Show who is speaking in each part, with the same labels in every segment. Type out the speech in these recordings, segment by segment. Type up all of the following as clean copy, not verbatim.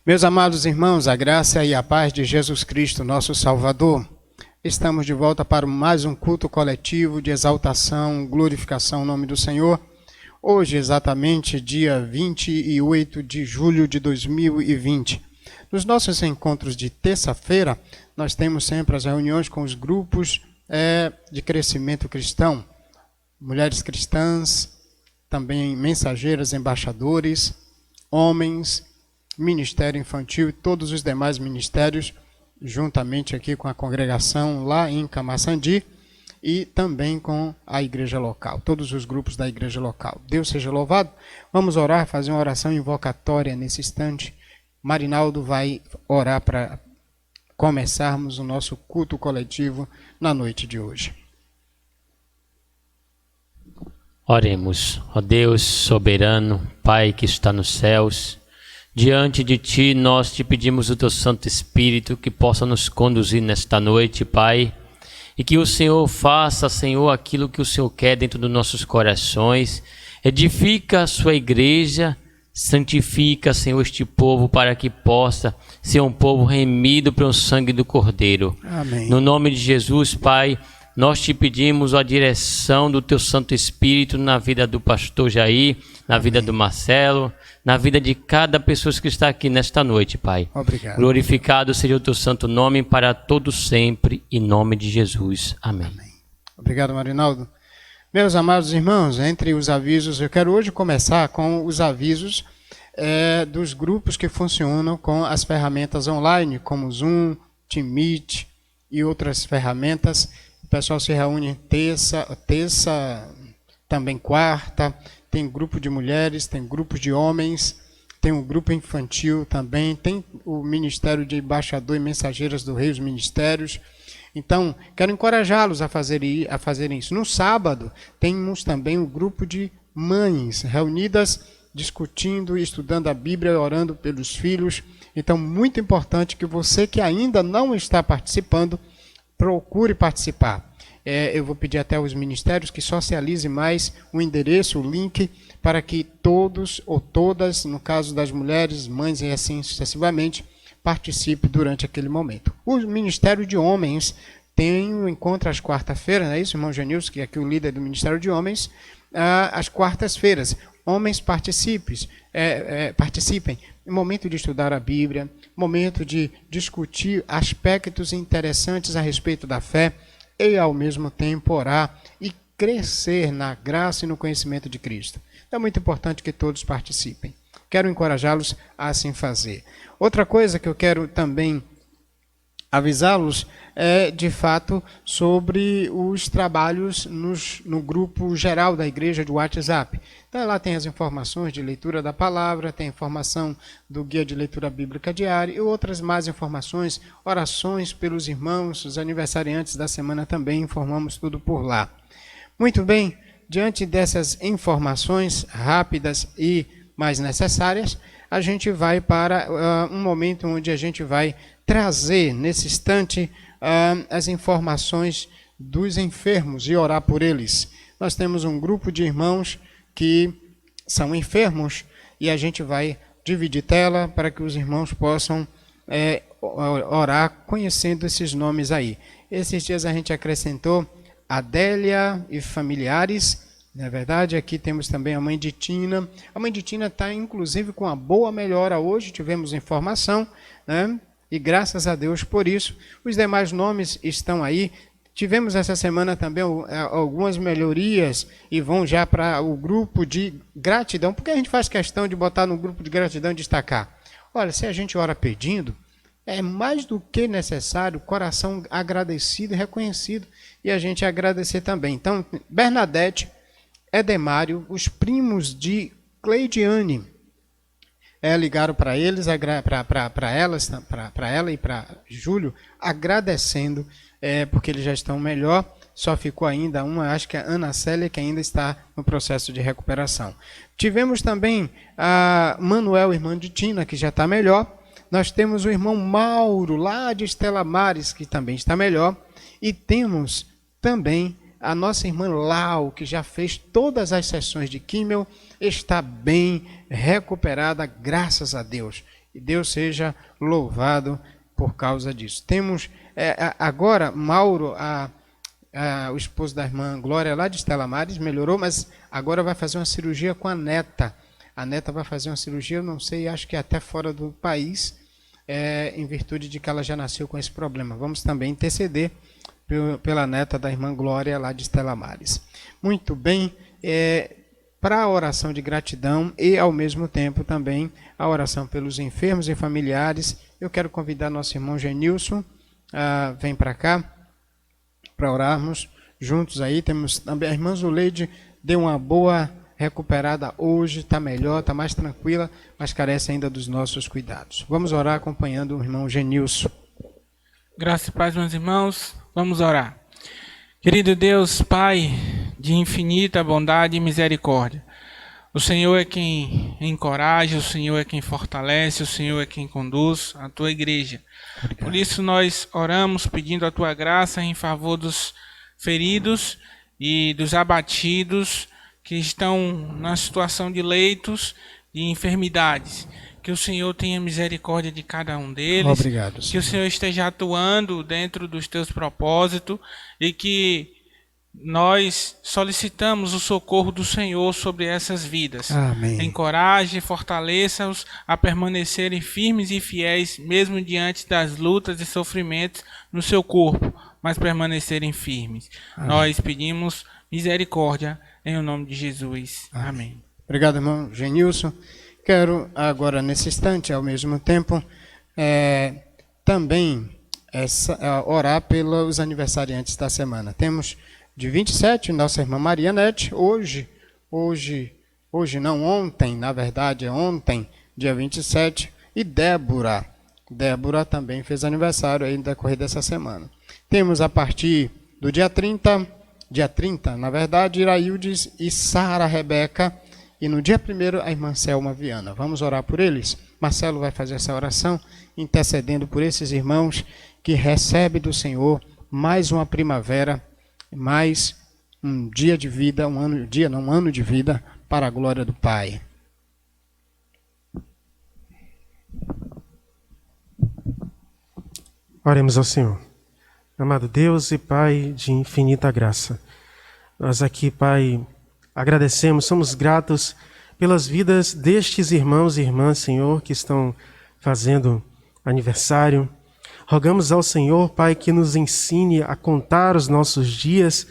Speaker 1: Meus amados irmãos, a graça e a paz de Jesus Cristo, nosso Salvador. Estamos de volta para mais um culto coletivo de exaltação, glorificação ao nome do Senhor. Hoje, exatamente, dia 28 de julho de 2020. Nos nossos encontros de terça-feira, nós temos sempre as reuniões com os grupos de crescimento cristão. Mulheres cristãs, também mensageiras, embaixadores, homens, Ministério Infantil e todos os demais ministérios, juntamente aqui com a congregação lá em Camaçandi e também com a igreja local, todos os grupos da igreja local. Deus seja louvado. Vamos orar, fazer uma oração invocatória nesse instante. Marinaldo vai orar para começarmos o nosso culto coletivo na noite de hoje.
Speaker 2: Oremos. Ó Deus soberano, Pai que está nos céus, diante de Ti, nós te pedimos o Teu Santo Espírito que possa nos conduzir nesta noite, Pai, e que o Senhor faça, Senhor, aquilo que o Senhor quer dentro dos nossos corações. Edifica a Sua igreja, santifica, Senhor, este povo para que possa ser um povo remido pelo sangue do Cordeiro.
Speaker 1: Amém.
Speaker 2: No nome de Jesus, Pai, nós te pedimos a direção do Teu Santo Espírito na vida do pastor Jair, na vida do Marcelo, na vida de cada pessoa que está aqui nesta noite, Pai.
Speaker 1: Obrigado.
Speaker 2: Glorificado seja o Teu santo nome para todos sempre, em nome de Jesus. Amém.
Speaker 1: Amém. Obrigado, Marinaldo. Meus amados irmãos, entre os avisos, eu quero hoje começar com os avisos dos grupos que funcionam com as ferramentas online, como Zoom, Teammeet e outras ferramentas. O pessoal se reúne terça, também quarta. Tem grupo de mulheres, tem grupo de homens, tem um grupo infantil também, tem o Ministério de Embaixador e Mensageiras do Rei, os ministérios. Então, quero encorajá-los a fazerem isso. No sábado, temos também um grupo de mães reunidas, discutindo e estudando a Bíblia e orando pelos filhos. Então, muito importante que você que ainda não está participando, procure participar. Eu vou pedir até aos ministérios que socialize mais o endereço, o link, para que todos ou todas, no caso das mulheres, mães e assim sucessivamente, participe durante aquele momento. O Ministério de Homens tem um encontro às quarta-feiras, não é isso, irmão Genilson, que é aqui o líder do Ministério de Homens, às quartas-feiras. Homens participem, momento de estudar a Bíblia, momento de discutir aspectos interessantes a respeito da fé, e ao mesmo tempo orar e crescer na graça e no conhecimento de Cristo. É muito importante que todos participem. Quero encorajá-los a assim fazer. Outra coisa que eu quero também avisá-los é, de fato, sobre os trabalhos no grupo geral da igreja de WhatsApp. Então, lá tem as informações de leitura da palavra, tem a informação do guia de leitura bíblica diária e outras mais informações, orações pelos irmãos, os aniversariantes da semana também, informamos tudo por lá. Muito bem, diante dessas informações rápidas e mais necessárias, a gente vai para um momento onde a gente vai trazer, nesse instante, as informações dos enfermos e orar por eles. Nós temos um grupo de irmãos que são enfermos e a gente vai dividir tela para que os irmãos possam orar conhecendo esses nomes aí. Esses dias a gente acrescentou Adélia e familiares. Na verdade, aqui temos também a mãe de Tina. A mãe de Tina está, inclusive, com uma boa melhora hoje, tivemos informação, né? E graças a Deus por isso. Os demais nomes estão aí. Tivemos essa semana também algumas melhorias e vão já para o grupo de gratidão. Por que a gente faz questão de botar no grupo de gratidão e destacar? Olha, se a gente ora pedindo, é mais do que necessário, coração agradecido e reconhecido, e a gente agradecer também. Então, Bernadette, Edemário, os primos de Cleidiane, ligaram para eles, para ela e para Júlio, agradecendo, porque eles já estão melhor. Só ficou ainda uma, acho que a Ana Célia, que ainda está no processo de recuperação. Tivemos também a Manuel, irmã de Tina, que já está melhor. Nós temos o irmão Mauro, lá de Estela Mares, que também está melhor. E temos também a nossa irmã Lau, que já fez todas as sessões de químio, está bem recuperada, graças a Deus. E Deus seja louvado por causa disso. Temos agora Mauro, o esposo da irmã Glória, lá de Estela Maris, melhorou, mas agora vai fazer uma cirurgia com a neta. A neta vai fazer uma cirurgia, eu não sei, acho que até fora do país, em virtude de que ela já nasceu com esse problema. Vamos também interceder pela neta da irmã Glória, lá de Estela Maris. Muito bem, para a oração de gratidão e, ao mesmo tempo, também a oração pelos enfermos e familiares, eu quero convidar nosso irmão Genilson, vem para cá, para orarmos juntos aí. Temos também a irmã Zuleide, deu uma boa recuperada hoje, está melhor, está mais tranquila, mas carece ainda dos nossos cuidados. Vamos orar acompanhando o irmão Genilson.
Speaker 3: Graça e paz, meus irmãos, vamos orar. Querido Deus, Pai de infinita bondade e misericórdia, o Senhor é quem encoraja, o Senhor é quem fortalece, o Senhor é quem conduz a Tua igreja. Obrigado. Por isso nós oramos pedindo a Tua graça em favor dos feridos e dos abatidos que estão na situação de leitos e enfermidades. Que o Senhor tenha misericórdia de cada um deles.
Speaker 1: Obrigado, Senhor.
Speaker 3: Que o Senhor esteja atuando dentro dos Teus propósitos e que nós solicitamos o socorro do Senhor sobre essas vidas.
Speaker 1: Amém.
Speaker 3: Encoraje e fortaleça-os a permanecerem firmes e fiéis, mesmo diante das lutas e sofrimentos no seu corpo, mas permanecerem firmes. Amém. Nós pedimos misericórdia em nome de Jesus. Amém. Amém.
Speaker 1: Obrigado, irmão Genilson. Quero agora, nesse instante, ao mesmo tempo, também orar pelos aniversariantes da semana. Temos de 27, nossa irmã Marianete, ontem, na verdade, ontem, dia 27, e Débora. Débora também fez aniversário aí no decorrer dessa semana. Temos a partir do dia 30, na verdade, Iraildes e Sara Rebeca, e no dia 1º, a irmã Selma Viana. Vamos orar por eles? Marcelo vai fazer essa oração, intercedendo por esses irmãos que recebem do Senhor mais uma primavera, mais um dia de vida, um ano de vida, para a glória do Pai.
Speaker 4: Oremos ao Senhor. Amado Deus e Pai de infinita graça, nós aqui, Pai, agradecemos, somos gratos pelas vidas destes irmãos e irmãs, Senhor, que estão fazendo aniversário. Rogamos ao Senhor, Pai, que nos ensine a contar os nossos dias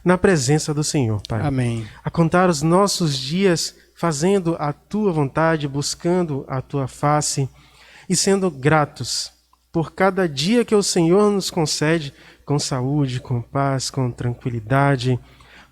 Speaker 4: na presença do Senhor, Pai.
Speaker 1: Amém.
Speaker 4: A contar os nossos dias fazendo a Tua vontade, buscando a Tua face e sendo gratos por cada dia que o Senhor nos concede com saúde, com paz, com tranquilidade,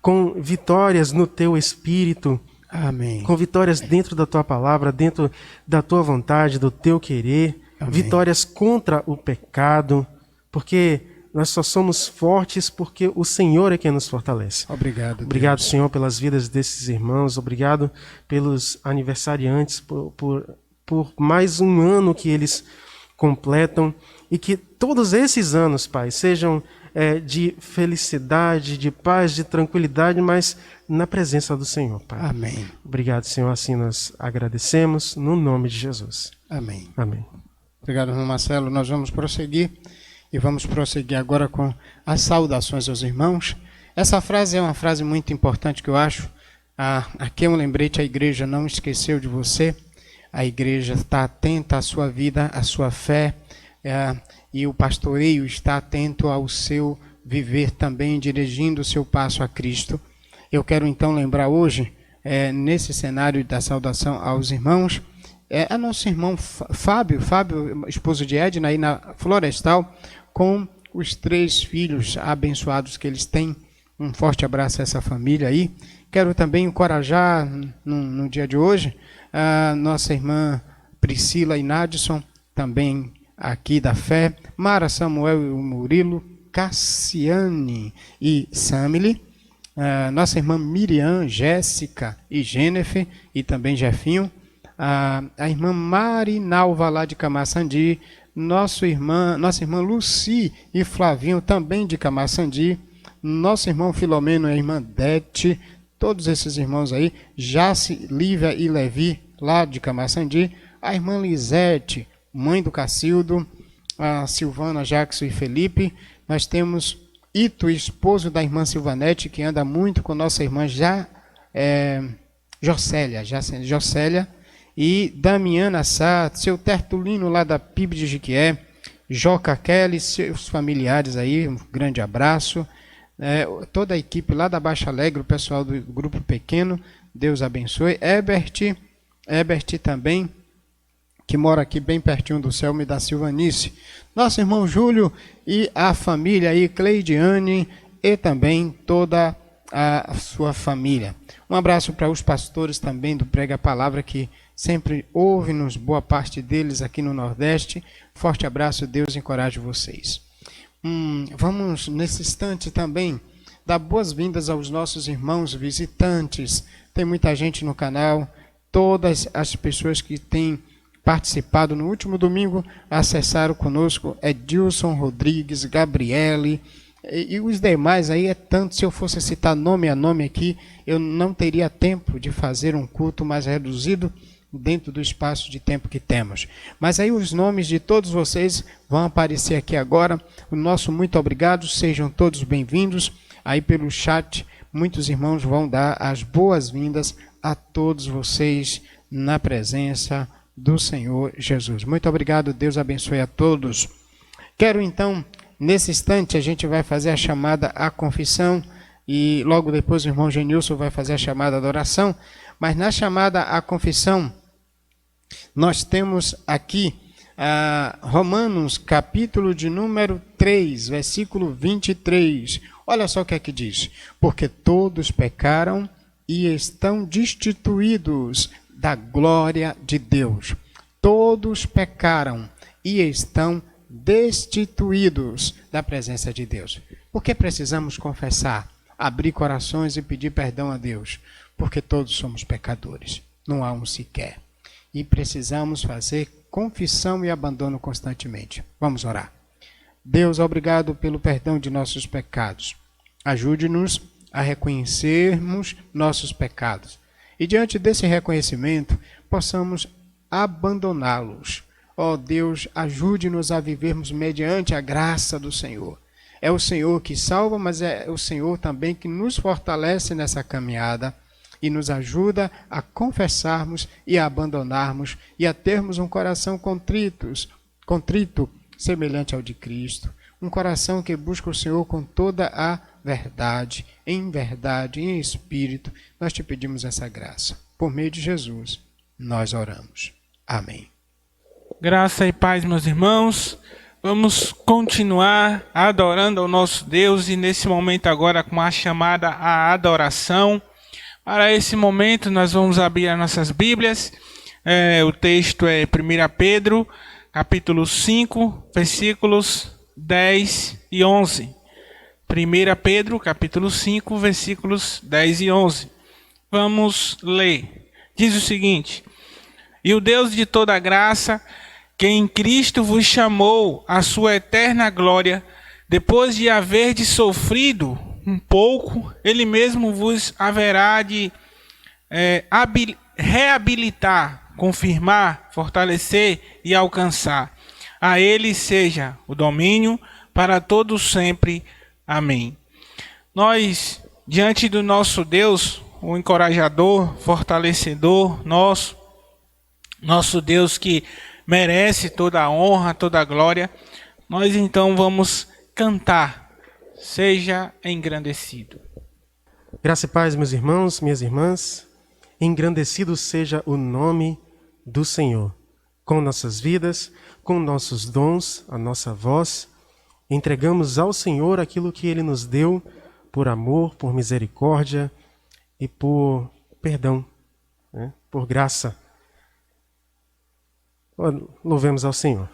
Speaker 4: com vitórias no Teu Espírito.
Speaker 1: Amém.
Speaker 4: Com vitórias dentro da Tua palavra, dentro da Tua vontade, do Teu querer. Amém. Vitórias contra o pecado, porque nós só somos fortes porque o Senhor é quem nos fortalece.
Speaker 1: Obrigado,
Speaker 4: Obrigado,
Speaker 1: Deus.
Speaker 4: Senhor, pelas vidas desses irmãos. Obrigado pelos aniversariantes, por mais um ano que eles completam. E que todos esses anos, Pai, sejam de felicidade, de paz, de tranquilidade, mas na presença do Senhor, Pai.
Speaker 1: Amém.
Speaker 4: Obrigado, Senhor. Assim nós agradecemos, no nome de Jesus.
Speaker 1: Amém.
Speaker 4: Amém.
Speaker 1: Obrigado, irmão Marcelo. Nós vamos prosseguir e vamos prosseguir agora com as saudações aos irmãos. Essa frase é uma frase muito importante que eu acho. Aqui é um lembrete, a igreja não esqueceu de você. A igreja está atenta à sua vida, à sua fé, e o pastoreio está atento ao seu viver também, dirigindo o seu passo a Cristo. Eu quero então lembrar hoje, nesse cenário da saudação aos irmãos, a nosso irmão Fábio, esposo de Edna, aí na Florestal, com os 3 filhos abençoados que eles têm. Um forte abraço a essa família aí. Quero também encorajar, no dia de hoje, a nossa irmã Priscila e Nadson, também aqui da fé, Mara, Samuel e Murilo, Cassiane e Samile, nossa irmã Miriam, Jéssica e Jennifer, e também Jefinho, a irmã Marinalva lá de Camaçandi, nossa irmã Luci e Flavinho também de Camaçandi, nosso irmão Filomeno e a irmã Dete, todos esses irmãos aí, Jace, Lívia e Levi lá de Camaçandi, a irmã Lisete, mãe do Cacildo, a Silvana, Jackson e Felipe. Nós temos Ito, esposo da irmã Silvanete, que anda muito com nossa irmã Jocélia, e Damiana Sá, seu Tertulino lá da PIB de Jiquié, Joca Kelly, seus familiares aí, um grande abraço. Toda a equipe lá da Baixa Alegre, o pessoal do Grupo Pequeno, Deus abençoe. Ebert também, que mora aqui bem pertinho do Selma e da Silvanice. Nosso irmão Júlio e a família aí, Cleidiane e também toda a sua família. Um abraço para os pastores também do Prega a Palavra, que sempre ouvem-nos, boa parte deles aqui no Nordeste. Forte abraço, Deus encoraje vocês. Vamos, nesse instante também, dar boas-vindas aos nossos irmãos visitantes. Tem muita gente no canal, todas as pessoas que têm participado no último domingo, acessaram conosco, Edilson Rodrigues, Gabriele, e os demais aí é tanto. Se eu fosse citar nome a nome aqui, eu não teria tempo de fazer um culto mais reduzido dentro do espaço de tempo que temos. Mas aí os nomes de todos vocês vão aparecer aqui agora. O nosso muito obrigado, sejam todos bem-vindos. Aí pelo chat, muitos irmãos vão dar as boas-vindas a todos vocês na presença do Senhor Jesus. Muito obrigado, Deus abençoe a todos. Quero então, nesse instante, a gente vai fazer a chamada à confissão e logo depois o irmão Genilson vai fazer a chamada da oração. Mas na chamada à confissão, nós temos aqui Romanos, capítulo de número 3, versículo 23. Olha só o que é que diz. Porque todos pecaram e estão destituídos da glória de Deus. Todos pecaram e estão destituídos da presença de Deus. Por que precisamos confessar, abrir corações e pedir perdão a Deus? Porque todos somos pecadores, não há um sequer. E precisamos fazer confissão e abandono constantemente. Vamos orar. Deus, obrigado pelo perdão de nossos pecados. Ajude-nos a reconhecermos nossos pecados. E diante desse reconhecimento, possamos abandoná-los. Ó Deus, ajude-nos a vivermos mediante a graça do Senhor. É o Senhor que salva, mas é o Senhor também que nos fortalece nessa caminhada e nos ajuda a confessarmos e a abandonarmos e a termos um coração contrito, semelhante ao de Cristo. Um coração que busca o Senhor com toda a verdade, em espírito. Nós te pedimos essa graça. Por meio de Jesus, nós oramos. Amém.
Speaker 3: Graça e paz, meus irmãos. Vamos continuar adorando ao nosso Deus e nesse momento agora com a chamada à adoração. Para esse momento nós vamos abrir as nossas Bíblias. O texto é 1 Pedro, capítulo 5, versículos 10 e 11. 1 Pedro, capítulo 5, versículos 10 e 11. Vamos ler. Diz o seguinte: E o Deus de toda graça, que em Cristo vos chamou à sua eterna glória, depois de haverdes sofrido um pouco, Ele mesmo vos haverá de reabilitar, confirmar, fortalecer e alcançar. A Ele seja o domínio para todos sempre. Amém. Nós, diante do nosso Deus, o encorajador, fortalecedor, nosso Deus que merece toda a honra, toda a glória, nós então vamos cantar. Seja engrandecido.
Speaker 4: Graça e paz, meus irmãos, minhas irmãs. Engrandecido seja o nome do Senhor. Com nossas vidas, com nossos dons, a nossa voz, entregamos ao Senhor aquilo que Ele nos deu por amor, por misericórdia e por perdão, né? Por graça. Louvemos ao Senhor.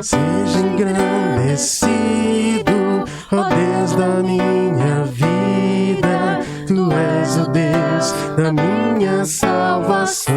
Speaker 4: Seja engrandecido, ó Deus da minha vida, Tu és o Deus da minha salvação.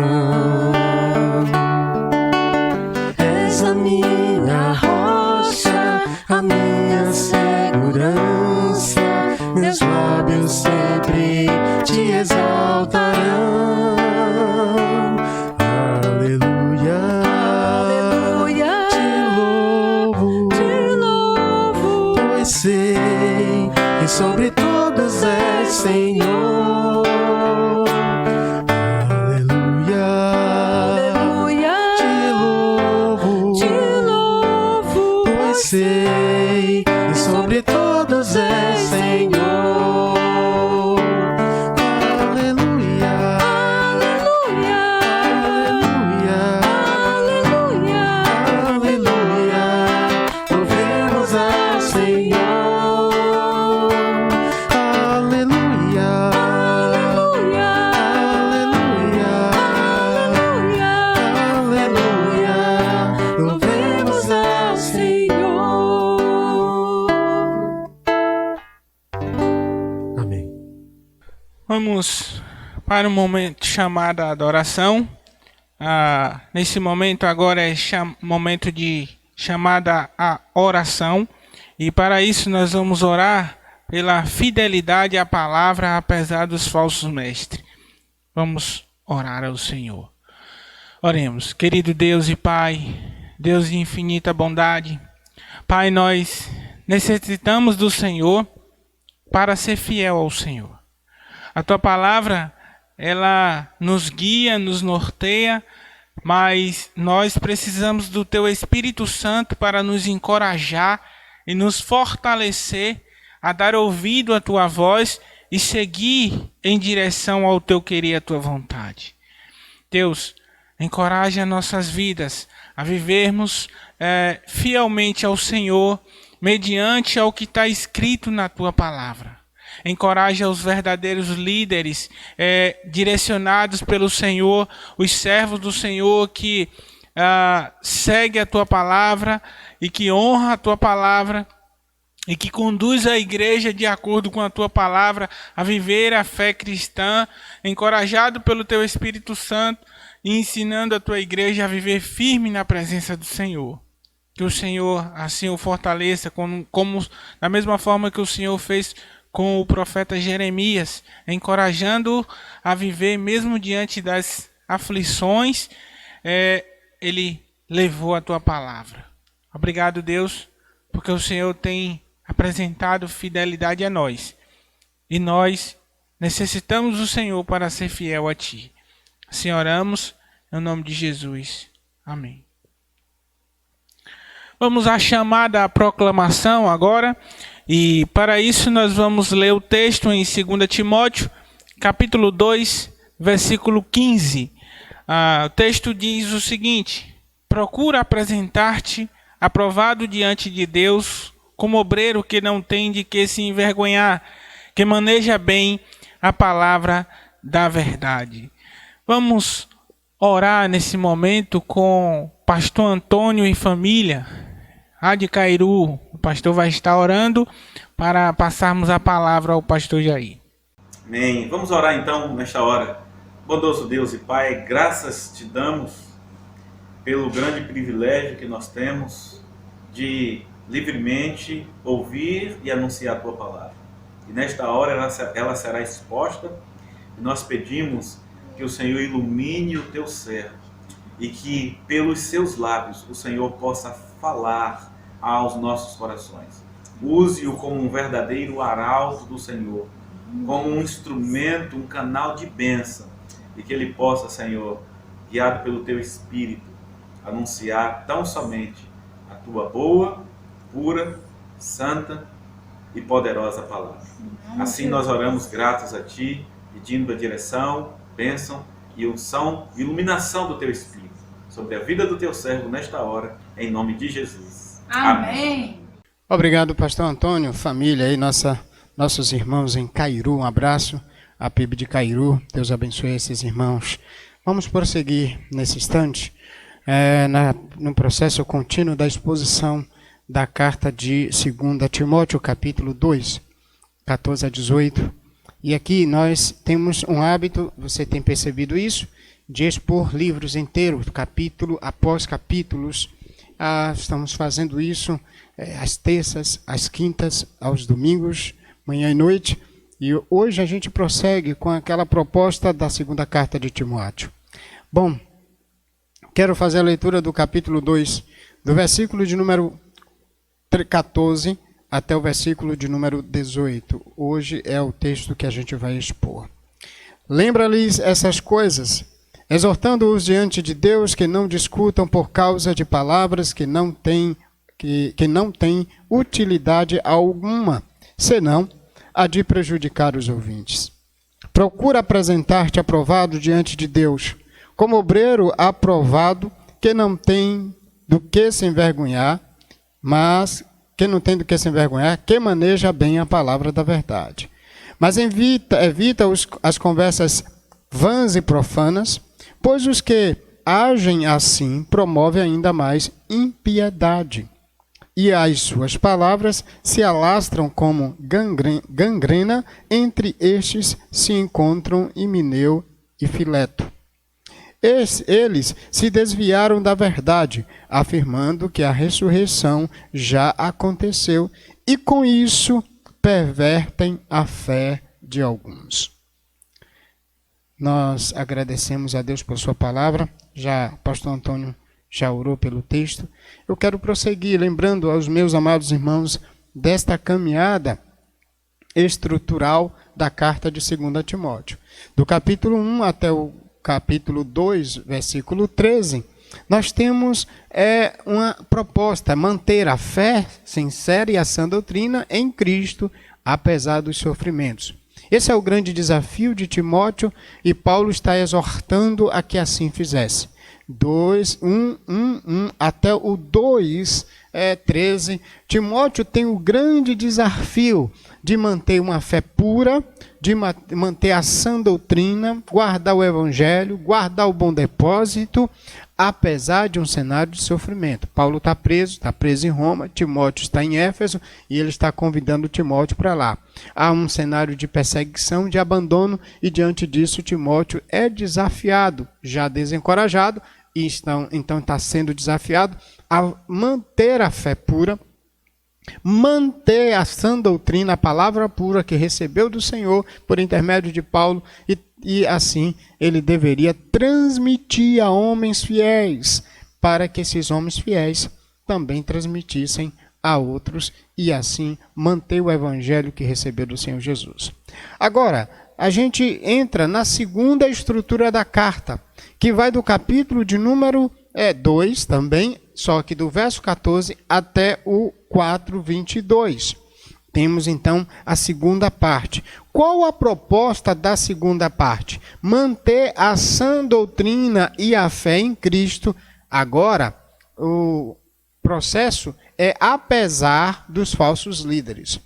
Speaker 3: Vamos para um momento chamado adoração. Nesse momento agora é momento de chamada a oração. E para isso nós vamos orar pela fidelidade à palavra, apesar dos falsos mestres. Vamos orar ao Senhor. Oremos. Querido Deus e Pai, Deus de infinita bondade, Pai, nós necessitamos do Senhor para ser fiel ao Senhor. A Tua palavra, ela nos guia, nos norteia, mas nós precisamos do Teu Espírito Santo para nos encorajar e nos fortalecer a dar ouvido à Tua voz e seguir em direção ao Teu querer e à Tua vontade. Deus, encoraja nossas vidas a vivermos fielmente ao Senhor, mediante ao que está escrito na Tua palavra. Encoraja os verdadeiros líderes direcionados pelo Senhor, os servos do Senhor que segue a Tua palavra e que honra a Tua palavra e que conduz a igreja de acordo com a Tua palavra a viver a fé cristã, encorajado pelo Teu Espírito Santo e ensinando a Tua igreja a viver firme na presença do Senhor. Que o Senhor assim o fortaleça, como da mesma forma que o Senhor fez com o profeta Jeremias, encorajando-o a viver mesmo diante das aflições, ele levou a Tua palavra. Obrigado, Deus, porque o Senhor tem apresentado fidelidade a nós. E nós necessitamos do Senhor para ser fiel a Ti. Assim oramos, em nome de Jesus. Amém. Vamos à chamada à proclamação agora. E para isso nós vamos ler o texto em 2 Timóteo, capítulo 2, versículo 15. O texto diz o seguinte: procura apresentar-te aprovado diante de Deus, como obreiro que não tem de que se envergonhar, que maneja bem a palavra da verdade. Vamos orar nesse momento com o pastor Antônio e família, de Cairu. O pastor vai estar orando para passarmos a palavra ao pastor Jair.
Speaker 5: Amém. Vamos orar então nesta hora. Bondoso Deus e Pai, graças te damos pelo grande privilégio que nós temos de livremente ouvir e anunciar a Tua palavra. E nesta hora ela será exposta e nós pedimos que o Senhor ilumine o Teu servo e que pelos seus lábios o Senhor possa falar aos nossos corações. Use-o como um verdadeiro arauto do Senhor, como um instrumento, um canal de bênção, e que ele possa, Senhor, guiado pelo Teu Espírito, anunciar tão somente a Tua boa, pura, santa e poderosa palavra. Assim nós oramos gratos a Ti, pedindo a direção, bênção e unção, iluminação do Teu Espírito sobre a vida do Teu servo nesta hora, em nome de Jesus.
Speaker 6: Amém.
Speaker 1: Obrigado, pastor Antônio, família aí, nossos irmãos em Cairu, um abraço, a PIB de Cairu, Deus abençoe esses irmãos. Vamos prosseguir nesse instante, no processo contínuo da exposição da carta de 2 Timóteo, capítulo 2, 14 a 18. E aqui nós temos um hábito, você tem percebido isso, de expor livros inteiros, capítulo após capítulos. Estamos fazendo isso às terças, às quintas, aos domingos, manhã e noite. E hoje a gente prossegue com aquela proposta da segunda carta de Timóteo. Bom, quero fazer a leitura do capítulo 2, do versículo de número 14 até o versículo de número 18. Hoje é o texto que a gente vai expor. Lembra-lhes essas coisas, exortando-os diante de Deus que não discutam por causa de palavras que não têm utilidade alguma, senão a de prejudicar os ouvintes. Procura apresentar-te aprovado diante de Deus, como obreiro aprovado, que não tem do que se envergonhar, mas que maneja bem a palavra da verdade. Mas evita as conversas vãs e profanas, pois os que agem assim promovem ainda mais impiedade. e as suas palavras se alastram como gangrena. Entre estes se encontram Himeneu e Fileto. Eles se desviaram da verdade, afirmando que a ressurreição já aconteceu, e com isso pervertem a fé de alguns. Nós agradecemos a Deus por sua palavra. Já o pastor Antônio já orou pelo texto. Eu quero prosseguir lembrando aos meus amados irmãos desta caminhada estrutural da carta de 2 Timóteo. Do capítulo 1 até o capítulo 2, versículo 13, nós temos uma proposta: manter a fé sincera e a sã doutrina em Cristo, apesar dos sofrimentos. Esse é o grande desafio de Timóteo, e Paulo está exortando a que assim fizesse. 1 até o 2:13, Timóteo tem o grande desafio de manter uma fé pura, de manter a sã doutrina, guardar o evangelho, guardar o bom depósito, apesar de um cenário de sofrimento. Paulo está preso em Roma, Timóteo está em Éfeso, e ele está convidando Timóteo para lá. Há um cenário de perseguição, de abandono, e diante disso Timóteo é desafiado, já desencorajado, e então está sendo desafiado a manter a fé pura, manter a sã doutrina, a palavra pura que recebeu do Senhor por intermédio de Paulo, e assim ele deveria transmitir a homens fiéis, para que esses homens fiéis também transmitissem a outros, e assim manter o evangelho que recebeu do Senhor Jesus. Agora, a gente entra na segunda estrutura da carta, que vai do capítulo de número 2 também, só que do verso 14 até o 4:22. Temos então a segunda parte. Qual a proposta da segunda parte? Manter a sã doutrina e a fé em Cristo. Agora, o processo é apesar dos falsos líderes.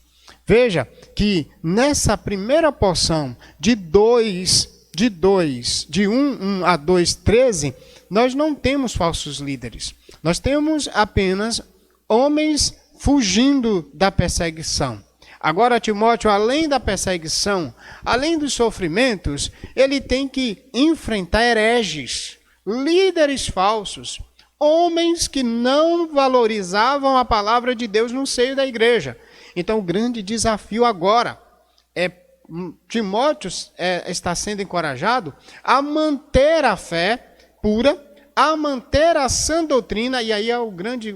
Speaker 1: Veja que nessa primeira porção de 1 a 2:13, nós não temos falsos líderes. Nós temos apenas homens fugindo da perseguição. Agora, Timóteo, além da perseguição, além dos sofrimentos, ele tem que enfrentar hereges, líderes falsos, homens que não valorizavam a palavra de Deus no seio da igreja. Então, o grande desafio agora é Timóteo está sendo encorajado a manter a fé pura, a manter a sã doutrina, e aí é o grande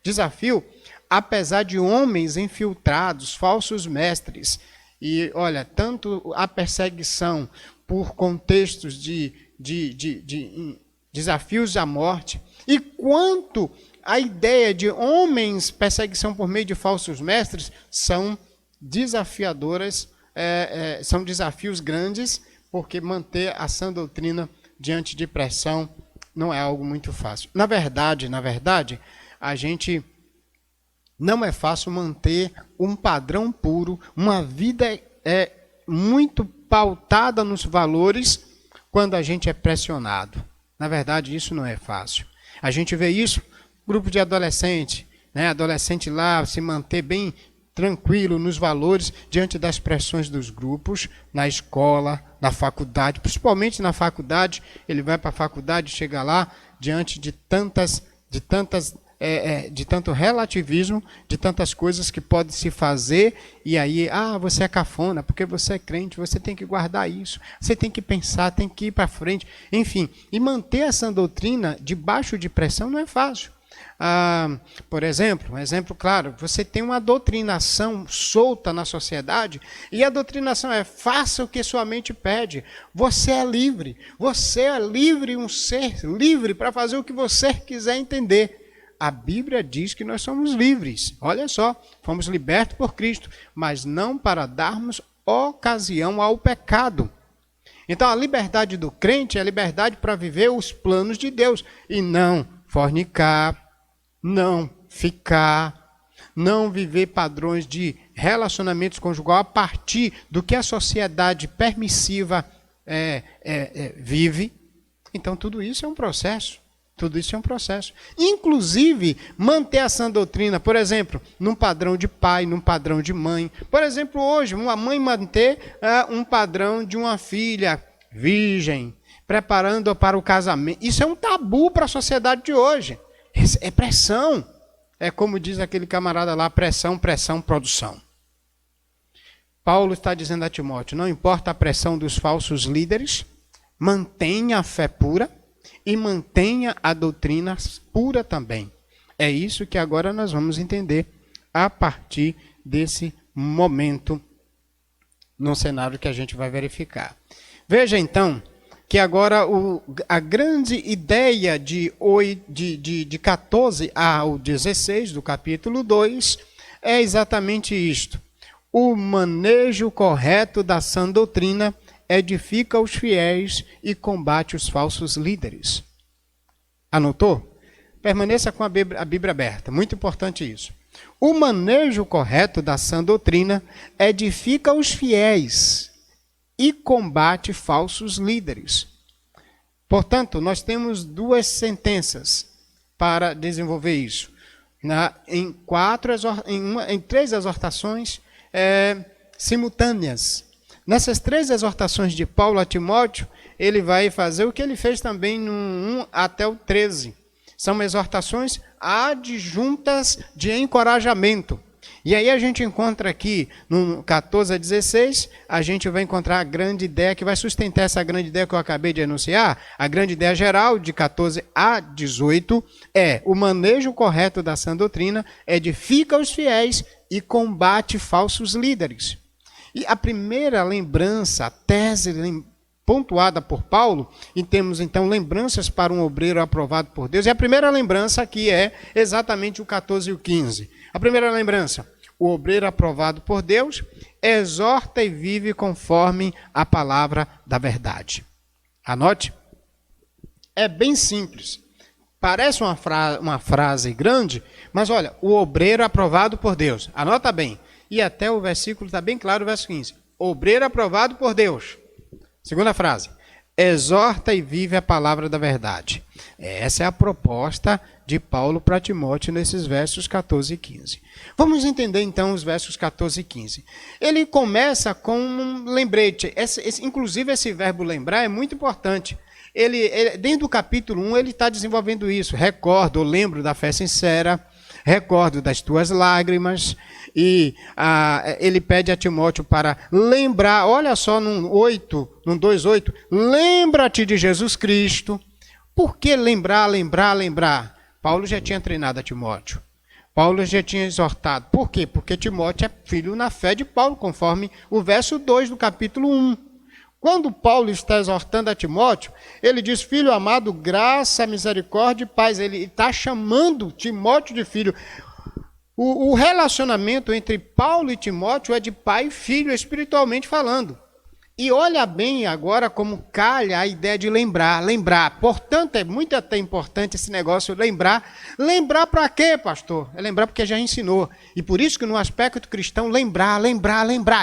Speaker 1: desafio, apesar de homens infiltrados, falsos mestres. E olha, tanto a perseguição por contextos de desafios à morte, e quanto a ideia de homens, perseguição por meio de falsos mestres, são desafiadoras, são desafios grandes, porque manter a sã doutrina diante de pressão não é algo muito fácil. Na verdade, a gente não é fácil manter um padrão puro, uma vida muito pautada nos valores, quando a gente é pressionado. Na verdade, isso não é fácil. A gente vê isso, grupo de adolescente, né? Adolescente lá se manter bem tranquilo nos valores diante das pressões dos grupos, na escola, na faculdade, principalmente na faculdade. Ele vai para a faculdade, chega lá diante de tanto relativismo, de tantas coisas que pode se fazer, e aí, você é cafona, porque você é crente, você tem que guardar isso, você tem que pensar, tem que ir para frente, enfim, e manter essa doutrina debaixo de pressão não é fácil. Por exemplo, um exemplo claro, você tem uma doutrinação solta na sociedade, e a doutrinação é: faça o que sua mente pede. Você é livre, um ser livre para fazer o que você quiser entender. A Bíblia diz que nós somos livres. Olha só, fomos libertos por Cristo, mas não para darmos ocasião ao pecado. Então a liberdade do crente é a liberdade para viver os planos de Deus, e não fornicar, não ficar, não viver padrões de relacionamentos conjugal a partir do que a sociedade permissiva vive. Então tudo isso é um processo. Tudo isso é um processo. Inclusive, manter a sã doutrina, por exemplo, num padrão de pai, num padrão de mãe. Por exemplo, hoje, uma mãe manter um padrão de uma filha virgem, preparando para o casamento. Isso é um tabu para a sociedade de hoje. É pressão. É como diz aquele camarada lá, pressão, pressão, produção. Paulo está dizendo a Timóteo, não importa a pressão dos falsos líderes, mantenha a fé pura e mantenha a doutrina pura também. É isso que agora nós vamos entender a partir desse momento no cenário que a gente vai verificar. Veja então que agora a grande ideia de 14 ao 16 do capítulo 2 é exatamente isto. O manejo correto da sã doutrina edifica os fiéis e combate os falsos líderes. Anotou? Permaneça com a Bíblia aberta. Muito importante isso. O manejo correto da sã doutrina edifica os fiéis e combate falsos líderes. Portanto, nós temos duas sentenças para desenvolver isso. Em 3 exortações simultâneas. Nessas 3 exortações de Paulo a Timóteo, ele vai fazer o que ele fez também no 1 até o 13. São exortações adjuntas de encorajamento. E aí a gente encontra aqui, no 14 a 16, a gente vai encontrar a grande ideia que vai sustentar essa grande ideia que eu acabei de enunciar. A grande ideia geral, de 14 a 18, é o manejo correto da sã doutrina, edifica os fiéis e combate falsos líderes. E a primeira lembrança, a tese pontuada por Paulo, e temos então lembranças para um obreiro aprovado por Deus, e a primeira lembrança aqui é exatamente o 14 e o 15. A primeira lembrança, o obreiro aprovado por Deus exorta e vive conforme a palavra da verdade. Anote, é bem simples. Parece uma frase grande, mas olha, o obreiro aprovado por Deus. Anota bem. E até o versículo está bem claro, o verso 15. Obreiro aprovado por Deus. Segunda frase. Exorta e vive a palavra da verdade. Essa é a proposta de Paulo para Timóteo nesses versos 14 e 15. Vamos entender então os versos 14 e 15. Ele começa com um lembrete. Inclusive esse verbo lembrar é muito importante. Dentro do capítulo 1 ele está desenvolvendo isso. Recordo ou lembro da fé sincera, recordo das tuas lágrimas, e ele pede a Timóteo para lembrar, olha só no 2:8, lembra-te de Jesus Cristo. Por que lembrar? Paulo já tinha treinado a Timóteo. Paulo já tinha exortado. Por quê? Porque Timóteo é filho na fé de Paulo, conforme o verso 2 do capítulo 1. Quando Paulo está exortando a Timóteo, ele diz, filho amado, graça, misericórdia e paz. Ele está chamando Timóteo de filho. O relacionamento entre Paulo e Timóteo é de pai e filho, espiritualmente falando. E olha bem agora como calha a ideia de lembrar. Portanto, é muito até importante esse negócio, lembrar. Lembrar para quê, pastor? É lembrar porque já ensinou. E por isso que no aspecto cristão, lembrar.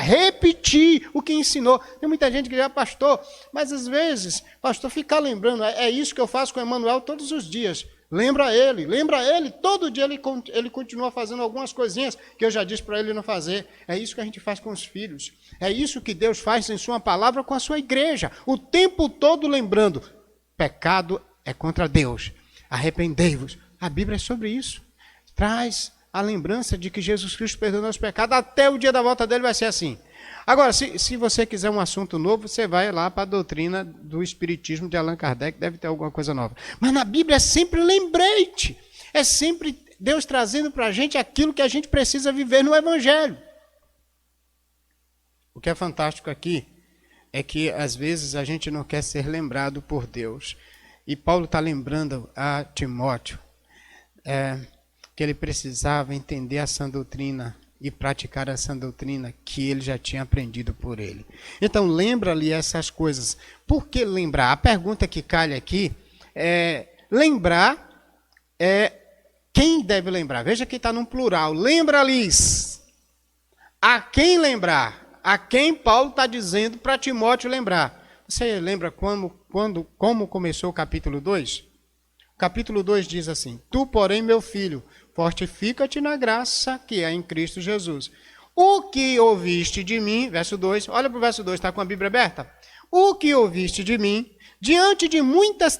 Speaker 1: Repetir o que ensinou. Tem muita gente que diz, pastor, mas às vezes, pastor, ficar lembrando. É isso que eu faço com o Emanuel todos os dias. Lembra ele, todo dia ele continua fazendo algumas coisinhas que eu já disse para ele não fazer. É isso que a gente faz com os filhos. É isso que Deus faz em sua palavra com a sua igreja. O tempo todo lembrando, pecado é contra Deus. Arrependei-vos. A Bíblia é sobre isso. Traz a lembrança de que Jesus Cristo perdonou os pecados. Até o dia da volta dele vai ser assim. Agora, se você quiser um assunto novo, você vai lá para a doutrina do Espiritismo de Allan Kardec, deve ter alguma coisa nova. Mas na Bíblia é sempre lembrete. É sempre Deus trazendo para a gente aquilo que a gente precisa viver no Evangelho. O que é fantástico aqui é que, às vezes, a gente não quer ser lembrado por Deus. E Paulo está lembrando a Timóteo que ele precisava entender a sã doutrina e praticar essa doutrina que ele já tinha aprendido por ele. Então, lembra-lhe essas coisas. Por que lembrar? A pergunta que calha aqui é, lembrar quem deve lembrar? Veja que está num plural. Lembra-lhes. A quem lembrar? A quem Paulo está dizendo para Timóteo lembrar? Você lembra como começou o capítulo 2? capítulo 2 diz assim: Tu, porém, meu filho, fortifica-te na graça que é em Cristo Jesus. O que ouviste de mim, verso 2, olha para o verso 2, está com a Bíblia aberta? O que ouviste de mim, diante de muitas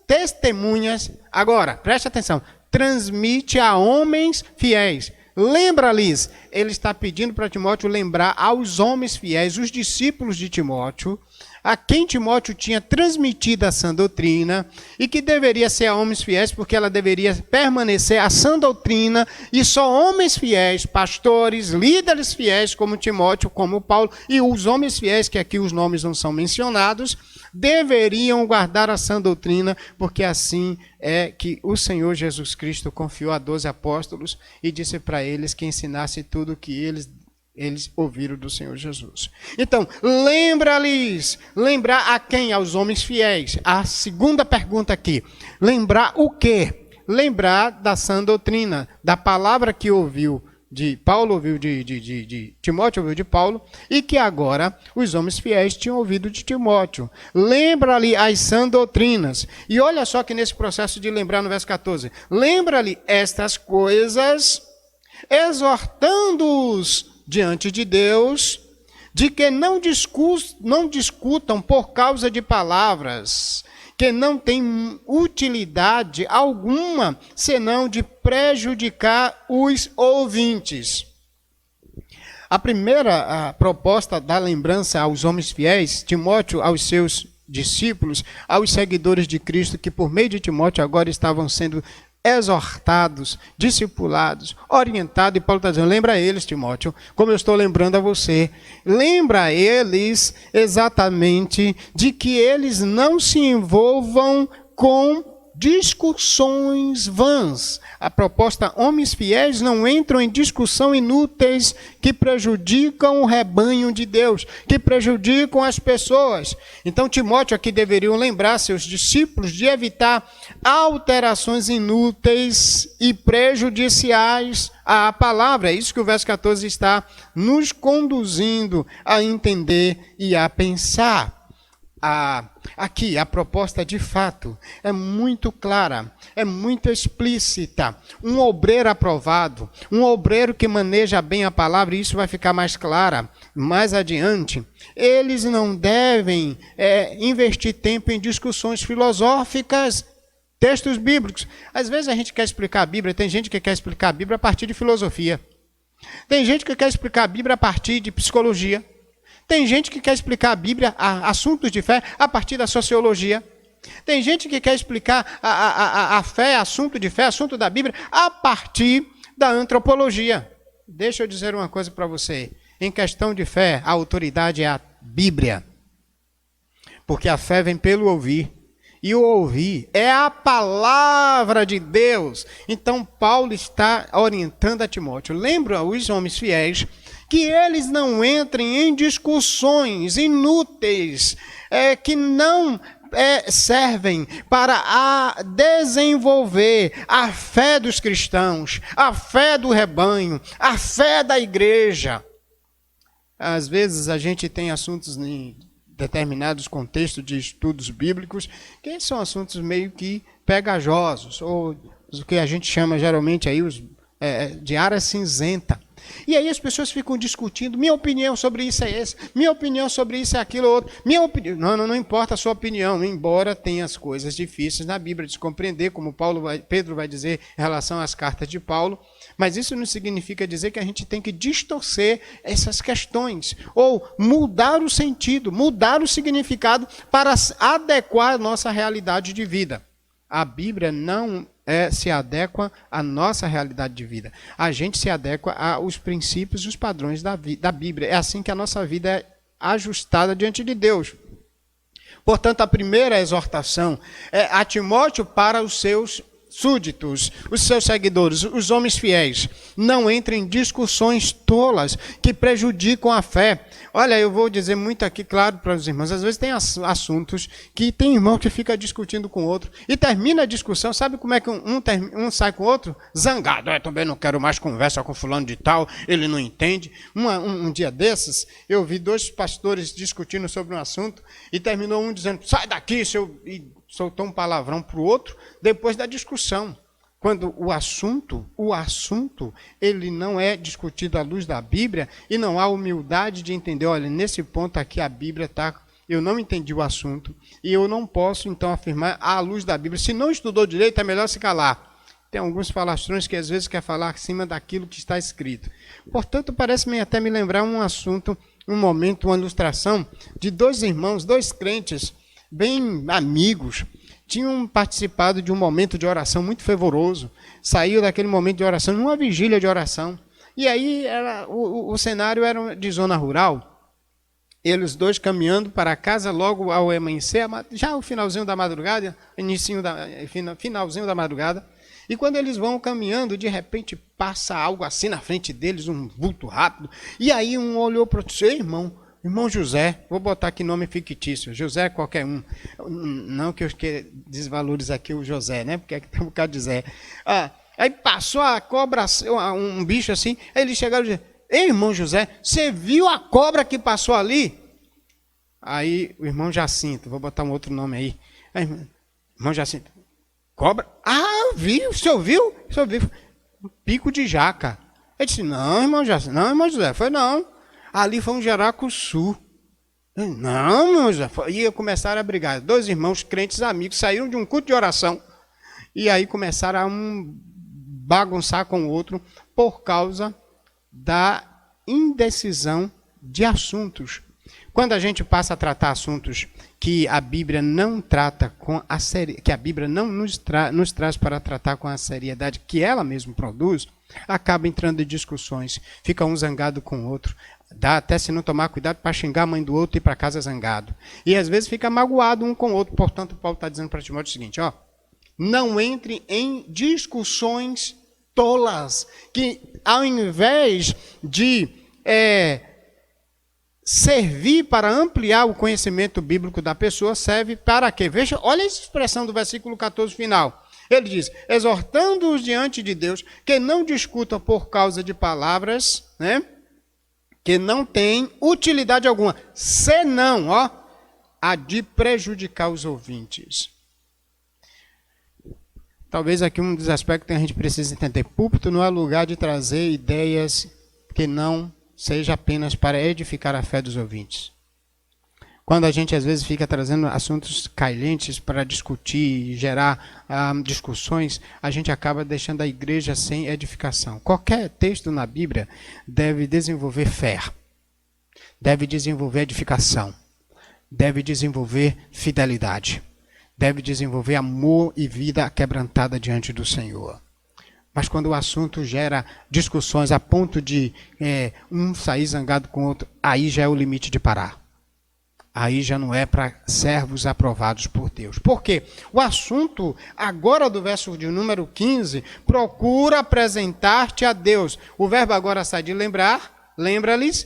Speaker 1: testemunhas, agora, preste atenção, transmite a homens fiéis. Lembra-lhes, ele está pedindo para Timóteo lembrar aos homens fiéis, os discípulos de Timóteo, a quem Timóteo tinha transmitido a sã doutrina, e que deveria ser a homens fiéis, porque ela deveria permanecer a sã doutrina, e só homens fiéis, pastores, líderes fiéis, como Timóteo, como Paulo, e os homens fiéis, que aqui os nomes não são mencionados, deveriam guardar a sã doutrina, porque assim é que o Senhor Jesus Cristo confiou a 12 apóstolos e disse para eles que ensinasse tudo o que eles ouviram do Senhor Jesus. Então, lembra-lhes, lembrar a quem? Aos homens fiéis. A segunda pergunta aqui, lembrar o quê? Lembrar da sã doutrina, da palavra que ouviu de Paulo, ouviu de Timóteo, ouviu de Paulo, e que agora os homens fiéis tinham ouvido de Timóteo. Lembra-lhe as sã doutrinas. E olha só que nesse processo de lembrar no verso 14, lembra-lhe estas coisas, exortando-os diante de Deus, de que não discutam por causa de palavras, que não têm utilidade alguma, senão de prejudicar os ouvintes. A primeira proposta da lembrança aos homens fiéis, Timóteo aos seus discípulos, aos seguidores de Cristo, que por meio de Timóteo agora estavam sendo exortados, discipulados, orientados, e Paulo está dizendo, lembra eles, Timóteo, como eu estou lembrando a você, lembra eles exatamente de que eles não se envolvam com discussões vãs. A proposta, homens fiéis não entram em discussão inúteis que prejudicam o rebanho de Deus, que prejudicam as pessoas. Então Timóteo aqui deveriam lembrar seus discípulos de evitar alterações inúteis e prejudiciais à palavra. É isso que o verso 14 está nos conduzindo a entender e a pensar. Aqui a proposta de fato é muito clara, é muito explícita. Um obreiro aprovado, um obreiro que maneja bem a palavra, e isso vai ficar mais clara mais adiante, eles não devem investir tempo em discussões filosóficas, textos bíblicos. Às vezes a gente quer explicar a Bíblia, tem gente que quer explicar a Bíblia a partir de filosofia, tem gente que quer explicar a Bíblia a partir de psicologia, tem gente que quer explicar a Bíblia, assuntos de fé, a partir da sociologia. Tem gente que quer explicar a fé, assunto de fé, assunto da Bíblia, a partir da antropologia. Deixa eu dizer uma coisa para você. Em questão de fé, a autoridade é a Bíblia. Porque a fé vem pelo ouvir. E o ouvir é a palavra de Deus. Então, Paulo está orientando a Timóteo. Lembra os homens fiéis que eles não entrem em discussões inúteis, que não servem para desenvolver a fé dos cristãos, a fé do rebanho, a fé da igreja. Às vezes a gente tem assuntos em determinados contextos de estudos bíblicos que são assuntos meio que pegajosos, ou o que a gente chama geralmente aí de área cinzenta. E aí as pessoas ficam discutindo, minha opinião sobre isso é essa, minha opinião sobre isso é aquilo outro, minha opinião, não importa a sua opinião, embora tenha as coisas difíceis na Bíblia de se compreender, como Pedro vai dizer em relação às cartas de Paulo, mas isso não significa dizer que a gente tem que distorcer essas questões, ou mudar o sentido, mudar o significado para adequar a nossa realidade de vida. A Bíblia não se adequa à nossa realidade de vida. A gente se adequa aos princípios e os padrões da Bíblia. É assim que a nossa vida é ajustada diante de Deus. Portanto, a primeira exortação é a Timóteo para os seus súditos, os seus seguidores, os homens fiéis. Não entrem em discussões tolas que prejudicam a fé. Olha, eu vou dizer muito aqui claro para os irmãos. Às vezes tem assuntos que tem irmão que fica discutindo com o outro e termina a discussão. Sabe como é que um sai com o outro? Zangado. Eu também não quero mais conversa com fulano de tal, ele não entende. Um dia desses, eu vi dois pastores discutindo sobre um assunto e terminou um dizendo, sai daqui, seu soltou um palavrão para o outro depois da discussão. Quando o assunto, ele não é discutido à luz da Bíblia e não há humildade de entender, olha, nesse ponto aqui a Bíblia está, eu não entendi o assunto e eu não posso então afirmar à luz da Bíblia. Se não estudou direito, é melhor se calar. Tem alguns falastrões que às vezes quer falar acima daquilo que está escrito. Portanto, parece-me até me lembrar um assunto, um momento, uma ilustração de dois irmãos, dois crentes, bem amigos, tinham participado de um momento de oração muito fervoroso, saiu daquele momento de oração numa vigília de oração. E aí o cenário era de zona rural, eles dois caminhando para casa logo ao amanhecer, já o finalzinho da madrugada, finalzinho da madrugada, e quando eles vão caminhando, de repente passa algo assim na frente deles, um vulto rápido, e aí um olhou para o outro, irmão José, vou botar aqui nome fictício, José qualquer um, não que eu desvalorize aqui o José, né, porque aqui tem um bocado de Zé. Aí passou a cobra, um bicho assim, aí eles chegaram e disseram, ei, irmão José, você viu a cobra que passou ali? Aí o irmão Jacinto, vou botar um outro nome aí, irmão Jacinto, cobra? Vi, o senhor viu? Um pico de jaca. Ele disse, não, irmão Jacinto, não, irmão José, foi não. Ali foi um jaracuçu. Não, meu José. E começaram a brigar. Dois irmãos crentes amigos saíram de um culto de oração e aí começaram a bagunçar com o outro por causa da indecisão de assuntos. Quando a gente passa a tratar assuntos que a Bíblia não trata com a que a Bíblia não nos traz para tratar com a seriedade que ela mesma produz, acaba entrando em discussões, fica um zangado com o outro, dá até se não tomar cuidado para xingar a mãe do outro e ir para casa zangado. E às vezes fica magoado um com o outro. Portanto, Paulo está dizendo para Timóteo o seguinte, não entre em discussões tolas, que ao invés de servir para ampliar o conhecimento bíblico da pessoa, serve para quê? Veja, olha essa expressão do versículo 14 final. Ele diz, exortando-os diante de Deus, que não discutam por causa de palavras, né, que não têm utilidade alguma, senão, a de prejudicar os ouvintes. Talvez aqui um dos aspectos que a gente precisa entender. Púlpito não é lugar de trazer ideias que não seja apenas para edificar a fé dos ouvintes. Quando a gente às vezes fica trazendo assuntos calientes para discutir e gerar discussões, a gente acaba deixando a igreja sem edificação. Qualquer texto na Bíblia deve desenvolver fé, deve desenvolver edificação, deve desenvolver fidelidade, deve desenvolver amor e vida quebrantada diante do Senhor. Mas quando o assunto gera discussões a ponto de um sair zangado com o outro, aí já é o limite de parar. Aí já não é para servos aprovados por Deus. Por quê? O assunto, agora do verso de número 15, procura apresentar-te a Deus. O verbo agora sai de lembrar, lembra-lhes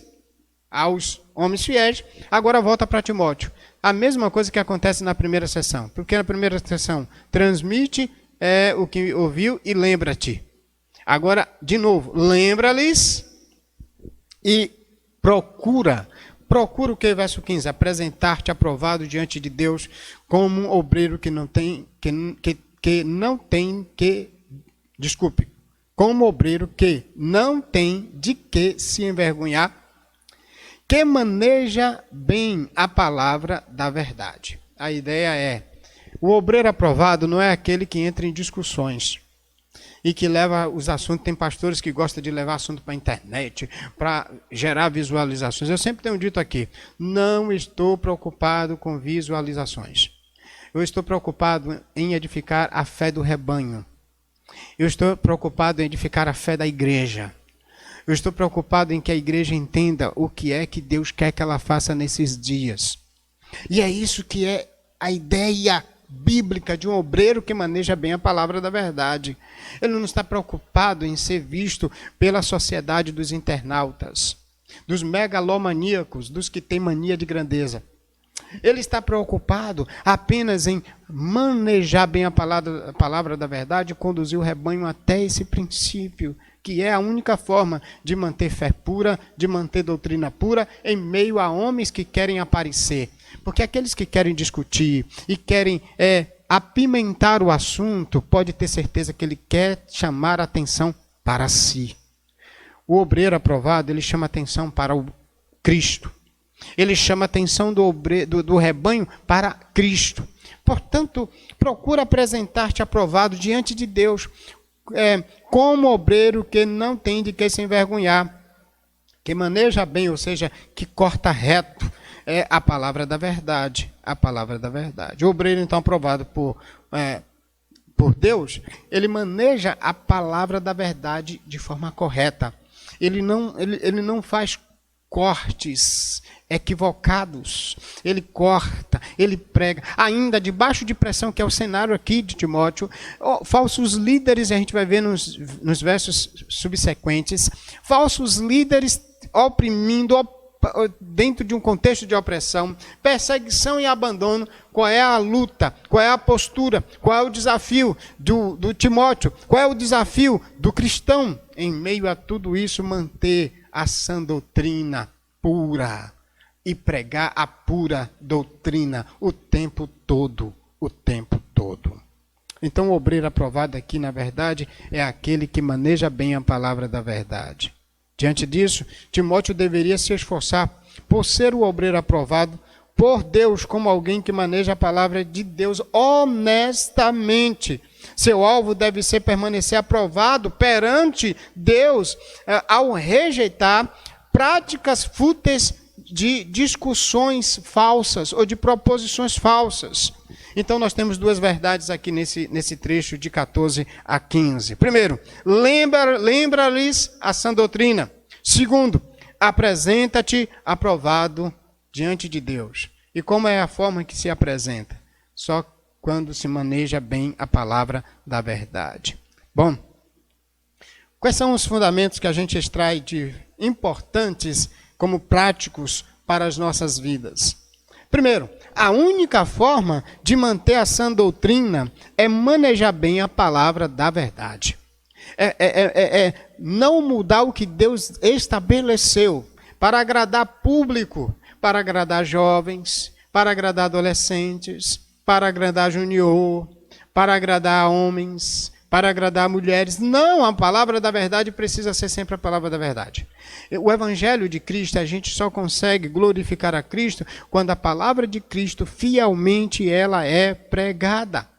Speaker 1: aos homens fiéis, agora volta para Timóteo. A mesma coisa que acontece na primeira sessão. Porque na primeira sessão, transmite o que ouviu e lembra-te. Agora, de novo, lembra-lhes e procura. Procura o que? Verso 15. Apresentar-te aprovado diante de Deus como um obreiro como obreiro que não tem de que se envergonhar, que maneja bem a palavra da verdade. A ideia é, o obreiro aprovado não é aquele que entra em discussões e que leva os assuntos. Tem pastores que gostam de levar assunto para a internet, para gerar visualizações. Eu sempre tenho dito aqui, não estou preocupado com visualizações. Eu estou preocupado em edificar a fé do rebanho. Eu estou preocupado em edificar a fé da igreja. Eu estou preocupado em que a igreja entenda o que é que Deus quer que ela faça nesses dias. E é isso que é a ideia bíblica de um obreiro que maneja bem a palavra da verdade. Ele não está preocupado em ser visto pela sociedade dos internautas, dos megalomaníacos, dos que têm mania de grandeza. Ele está preocupado apenas em manejar bem a palavra da verdade e conduzir o rebanho até esse princípio, que é a única forma de manter fé pura, de manter doutrina pura, em meio a homens que querem aparecer. Porque aqueles que querem discutir e querem apimentar o assunto, pode ter certeza que ele quer chamar a atenção para si. O obreiro aprovado, ele chama atenção para o Cristo. Ele chama a atenção do rebanho para Cristo. Portanto, procura apresentar-te aprovado diante de Deus, como obreiro que não tem de que se envergonhar, que maneja bem, ou seja, que corta reto, a palavra da verdade. A palavra da verdade. O obreiro, então, aprovado por Deus, ele maneja a palavra da verdade de forma correta. Ele não faz cortes equivocados. Ele corta, ele prega, ainda debaixo de pressão, que é o cenário aqui de Timóteo. Falsos líderes, a gente vai ver nos versos subsequentes, falsos líderes oprimindo, dentro de um contexto de opressão, perseguição e abandono. Qual é a luta? Qual é a postura? Qual é o desafio do Timóteo? Qual é o desafio do cristão? Em meio a tudo isso, manter a sã doutrina pura e pregar a pura doutrina o tempo todo, o tempo todo. Então, o obreiro aprovado aqui, na verdade, é aquele que maneja bem a palavra da verdade. Diante disso, Timóteo deveria se esforçar por ser o obreiro aprovado por Deus, como alguém que maneja a palavra de Deus honestamente. Seu alvo deve ser permanecer aprovado perante Deus ao rejeitar práticas fúteis de discussões falsas ou de proposições falsas. Então, nós temos duas verdades aqui nesse trecho de 14 a 15. Primeiro, lembra-lhes a sã doutrina. Segundo, apresenta-te aprovado diante de Deus. E como é a forma que se apresenta? Só quando se maneja bem a palavra da verdade. Bom, quais são os fundamentos que a gente extrai de importantes como práticos para as nossas vidas? Primeiro, a única forma de manter a sã doutrina é manejar bem a palavra da verdade. Não mudar o que Deus estabeleceu para agradar público, para agradar jovens, para agradar adolescentes, para agradar junior, para agradar homens, para agradar mulheres. Não, a palavra da verdade precisa ser sempre a palavra da verdade. O evangelho de Cristo, a gente só consegue glorificar a Cristo quando a palavra de Cristo fielmente ela é pregada.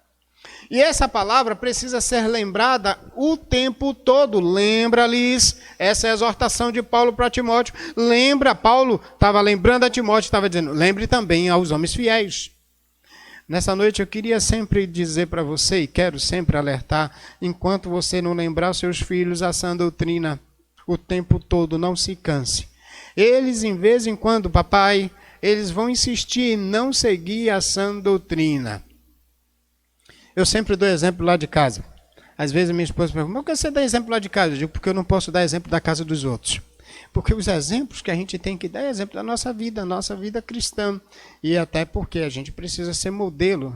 Speaker 1: E essa palavra precisa ser lembrada o tempo todo. Lembra-lhes, essa é a exortação de Paulo para Timóteo. Lembra, Paulo estava lembrando a Timóteo, estava dizendo, lembre também aos homens fiéis. Nessa noite eu queria sempre dizer para você, e quero sempre alertar, enquanto você não lembrar os seus filhos a sã doutrina o tempo todo, não se canse. Eles, em vez em quando, papai, eles vão insistir em não seguir a sã doutrina. Eu sempre dou exemplo lá de casa. Às vezes minha esposa pergunta, mas por que você dá exemplo lá de casa? Eu digo, porque eu não posso dar exemplo da casa dos outros. Porque os exemplos que a gente tem que dar é exemplo da nossa vida cristã. E até porque a gente precisa ser modelo.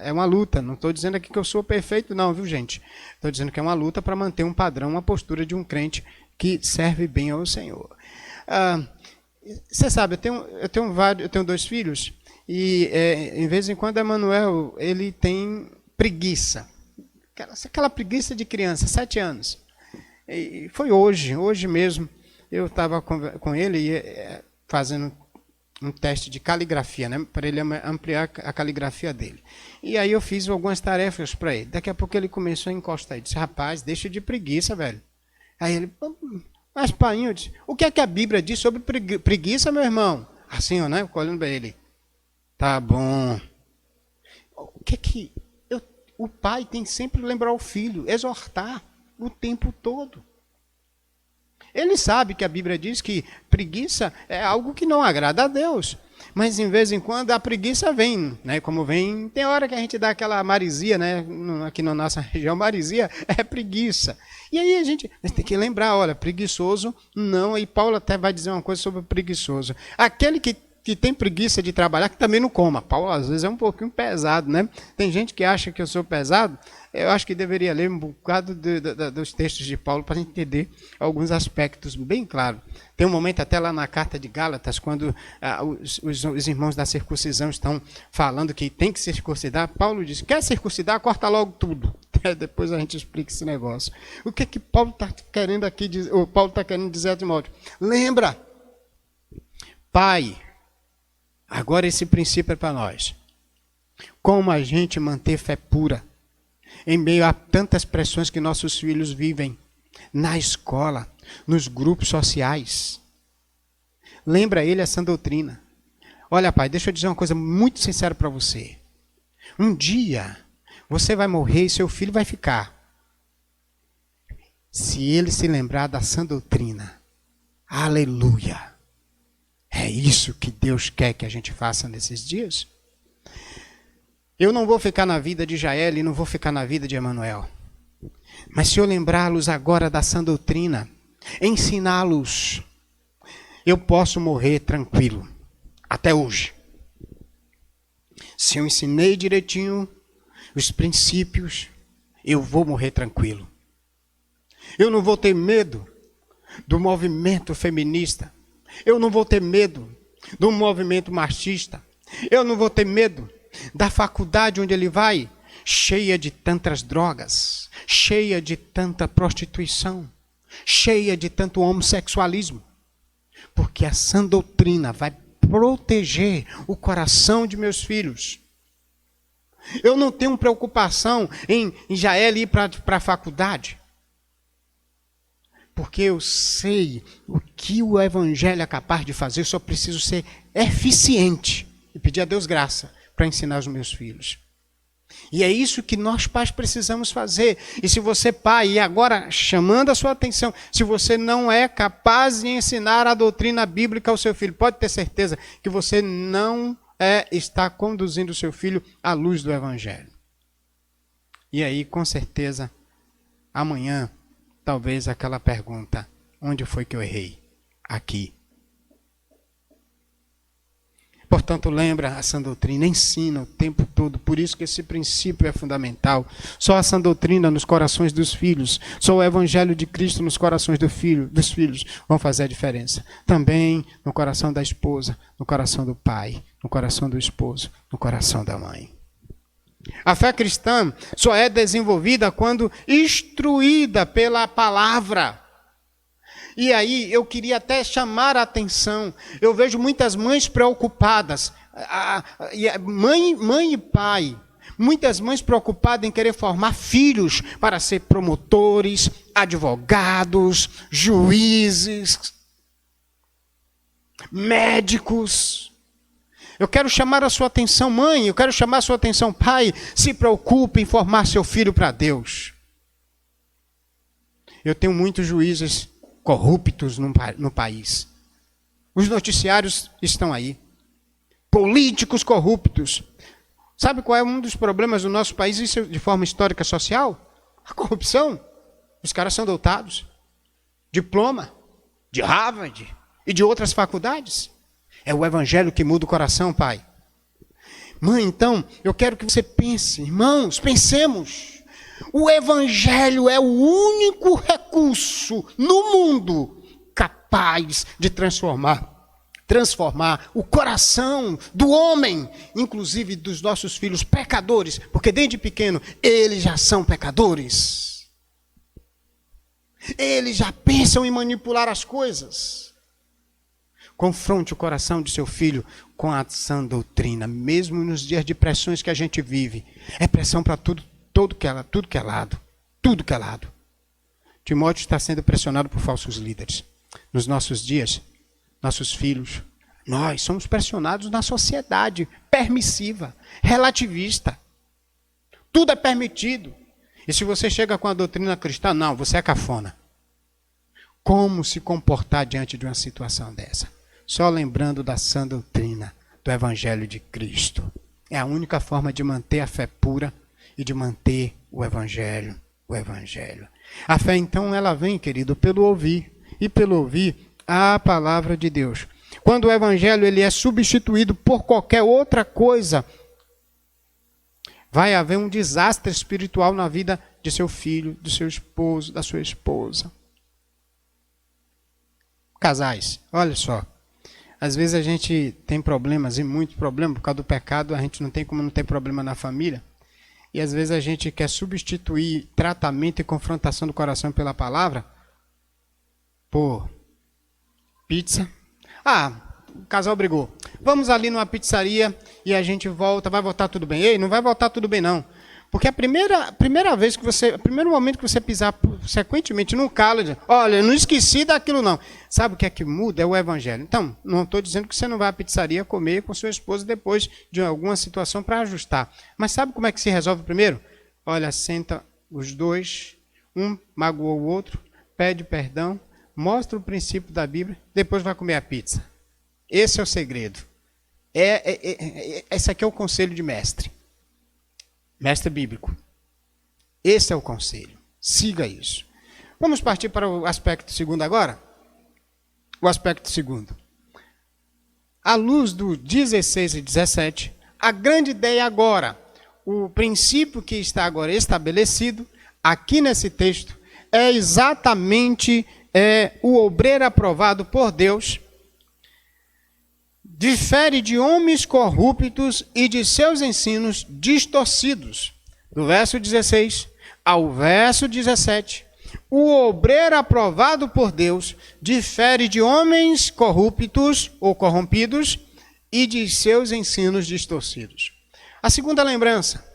Speaker 1: É uma luta. Não estou dizendo aqui que eu sou perfeito, não, viu, gente? Estou dizendo que é uma luta para manter um padrão, uma postura de um crente que serve bem ao Senhor. Você sabe, eu tenho 2 filhos e, em vez em quando, Emanuel, ele tem preguiça. Aquela preguiça de criança, 7 anos. E foi hoje mesmo, eu estava com ele fazendo um teste de caligrafia, né, para ele ampliar a caligrafia dele. E aí eu fiz algumas tarefas para ele. Daqui a pouco ele começou a encostar e disse, rapaz, deixa de preguiça, velho. Aí ele, mas pai, eu disse, o que é que a Bíblia diz sobre preguiça, meu irmão? Assim, né, olhando para ele. Tá bom. O que é que... O pai tem que sempre lembrar o filho, exortar o tempo todo. Ele sabe que a Bíblia diz que preguiça é algo que não agrada a Deus. Mas, em vez em quando, a preguiça vem, né? Como vem, tem hora que a gente dá aquela marisia, né? Aqui na nossa região, marisia é preguiça. E aí a gente tem que lembrar, olha, preguiçoso não, e Paulo até vai dizer uma coisa sobre o preguiçoso. Aquele que que tem preguiça de trabalhar, que também não coma. Paulo, às vezes, é um pouquinho pesado, né? Tem gente que acha que eu sou pesado. Eu acho que deveria ler um bocado dos textos de Paulo para entender alguns aspectos bem claros. Tem um momento até lá na carta de Gálatas, quando os irmãos da circuncisão estão falando que tem que circuncidar. Paulo diz, quer circuncidar, corta logo tudo. Depois a gente explica esse negócio. O que Paulo está querendo aqui dizer? O Paulo está querendo dizer a Timóteo? Lembra, pai, agora esse princípio é para nós. Como a gente manter fé pura em meio a tantas pressões que nossos filhos vivem na escola, nos grupos sociais. Lembra ele essa doutrina. Olha, pai, deixa eu dizer uma coisa muito sincera para você. Um dia você vai morrer e seu filho vai ficar. Se ele se lembrar da sã doutrina, aleluia. É isso que Deus quer que a gente faça nesses dias. Eu não vou ficar na vida de Jael e não vou ficar na vida de Emanuel. Mas se eu lembrá-los agora da sã doutrina, ensiná-los, eu posso morrer tranquilo. Até hoje. Se eu ensinei direitinho os princípios, eu vou morrer tranquilo. Eu não vou ter medo do movimento feminista. Eu não vou ter medo do movimento machista. Eu não vou ter medo da faculdade onde ele vai, cheia de tantas drogas, cheia de tanta prostituição, cheia de tanto homossexualismo. Porque a sã doutrina vai proteger o coração de meus filhos. Eu não tenho preocupação em Jael ir para a faculdade. Porque eu sei o que o evangelho é capaz de fazer, eu só preciso ser eficiente e pedir a Deus graça para ensinar os meus filhos. E é isso que nós pais precisamos fazer. E se você, pai, e agora chamando a sua atenção, se você não é capaz de ensinar a doutrina bíblica ao seu filho, pode ter certeza que você não está conduzindo o seu filho à luz do evangelho. E aí, com certeza, amanhã, talvez aquela pergunta, onde foi que eu errei? Aqui. Portanto, lembra a sã doutrina, ensina o tempo todo. Por isso que esse princípio é fundamental. Só a sã doutrina nos corações dos filhos, só o evangelho de Cristo nos corações dos filhos vão fazer a diferença. Também no coração da esposa, no coração do pai, no coração do esposo, no coração da mãe. A fé cristã só é desenvolvida quando instruída pela palavra. E aí eu queria até chamar a atenção. Eu vejo muitas mães preocupadas, mãe e pai, muitas mães preocupadas em querer formar filhos para ser promotores, advogados, juízes, médicos. Eu quero chamar a sua atenção, mãe, eu quero chamar a sua atenção, pai, se preocupe em formar seu filho para Deus. Eu tenho muitos juízes corruptos no país. Os noticiários estão aí. Políticos corruptos. Sabe qual é um dos problemas do nosso país, isso de forma histórica social? A corrupção. Os caras são dotados. Diploma de Harvard e de outras faculdades. É o evangelho que muda o coração, pai. Mãe, então, eu quero que você pense, irmãos, pensemos. O evangelho é o único recurso no mundo capaz de transformar o coração do homem, inclusive dos nossos filhos pecadores, porque desde pequeno eles já são pecadores. Eles já pensam em manipular as coisas. Confronte o coração de seu filho com a sã doutrina, mesmo nos dias de pressões que a gente vive. É pressão para tudo que é lado. Timóteo está sendo pressionado por falsos líderes. Nos nossos dias, nossos filhos, nós somos pressionados na sociedade permissiva, relativista. Tudo é permitido. E se você chega com a doutrina cristã, não, você é cafona. Como se comportar diante de uma situação dessa? Só lembrando da sã doutrina, do evangelho de Cristo. É a única forma de manter a fé pura e de manter o evangelho. A fé, então, ela vem, querido, pelo ouvir. E pelo ouvir a palavra de Deus. quando o evangelho ele é substituído por qualquer outra coisa, vai haver um desastre espiritual na vida de seu filho, do seu esposo, da sua esposa. Casais, olha só. Às vezes a gente tem problemas, e muito problema, por causa do pecado, a gente não tem como não ter problema na família. E às vezes a gente quer substituir tratamento e confrontação do coração pela palavra por pizza. O casal brigou. Vamos ali numa pizzaria e a gente volta, vai voltar tudo bem. Ei, não vai voltar tudo bem não. Porque a primeira vez que você, o primeiro momento que você pisar sequentemente num calo, olha, eu não esqueci daquilo não. Sabe o que é que muda? É o evangelho. Então, não estou dizendo que você não vai à pizzaria comer com sua esposa depois de alguma situação para ajustar. Mas sabe como é que se resolve primeiro? Olha, senta os dois, um magoou o outro, pede perdão, mostra o princípio da Bíblia, depois vai comer a pizza. Esse é o segredo. Esse aqui é o conselho de mestre. Mestre bíblico. Esse é o conselho. Siga isso. Vamos partir para o aspecto segundo agora? O aspecto segundo. À luz do 16 e 17, a grande ideia agora, o princípio que está agora estabelecido, aqui nesse texto, é exatamente o obreiro aprovado por Deus, difere de homens corruptos e de seus ensinos distorcidos. Do verso 16 ao verso 17, o obreiro aprovado por Deus difere de homens corruptos ou corrompidos e de seus ensinos distorcidos. A segunda lembrança.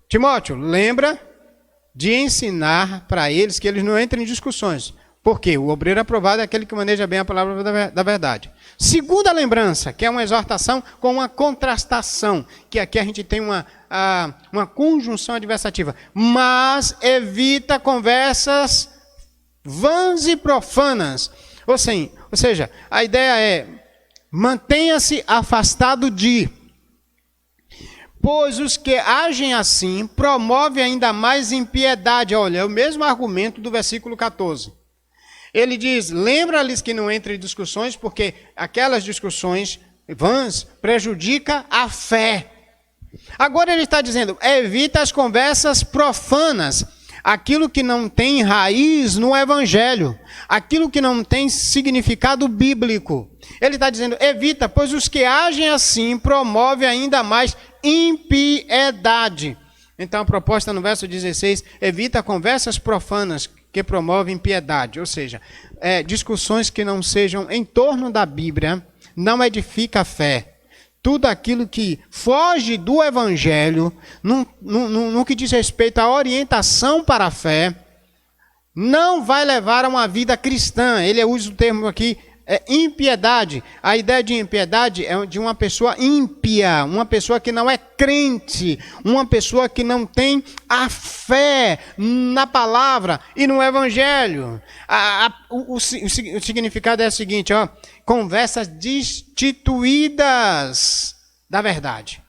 Speaker 1: Timóteo, lembra de ensinar para eles que eles não entrem em discussões. Porque o obreiro aprovado é aquele que maneja bem a palavra da verdade. Segunda lembrança, que é uma exortação com uma contrastação, que aqui a gente tem uma conjunção adversativa. Mas evita conversas vãs e profanas. Ou seja, a ideia é, mantenha-se afastado de... Pois os que agem assim promovem ainda mais impiedade. Olha, é o mesmo argumento do versículo 14. Ele diz, lembra-lhes que não entre em discussões, porque aquelas discussões vãs prejudicam a fé. Agora ele está dizendo, evita as conversas profanas, aquilo que não tem raiz no evangelho, aquilo que não tem significado bíblico. Ele está dizendo, evita, pois os que agem assim promovem ainda mais impiedade. Então a proposta no verso 16, evita conversas profanas, que promovem impiedade, ou seja, discussões que não sejam em torno da Bíblia, não edifica a fé. Tudo aquilo que foge do Evangelho, no que diz respeito à orientação para a fé, não vai levar a uma vida cristã. Ele usa o termo aqui, impiedade. A ideia de impiedade é de uma pessoa ímpia, uma pessoa que não é crente, uma pessoa que não tem a fé na palavra e no evangelho. O significado é o seguinte, conversas destituídas da verdade.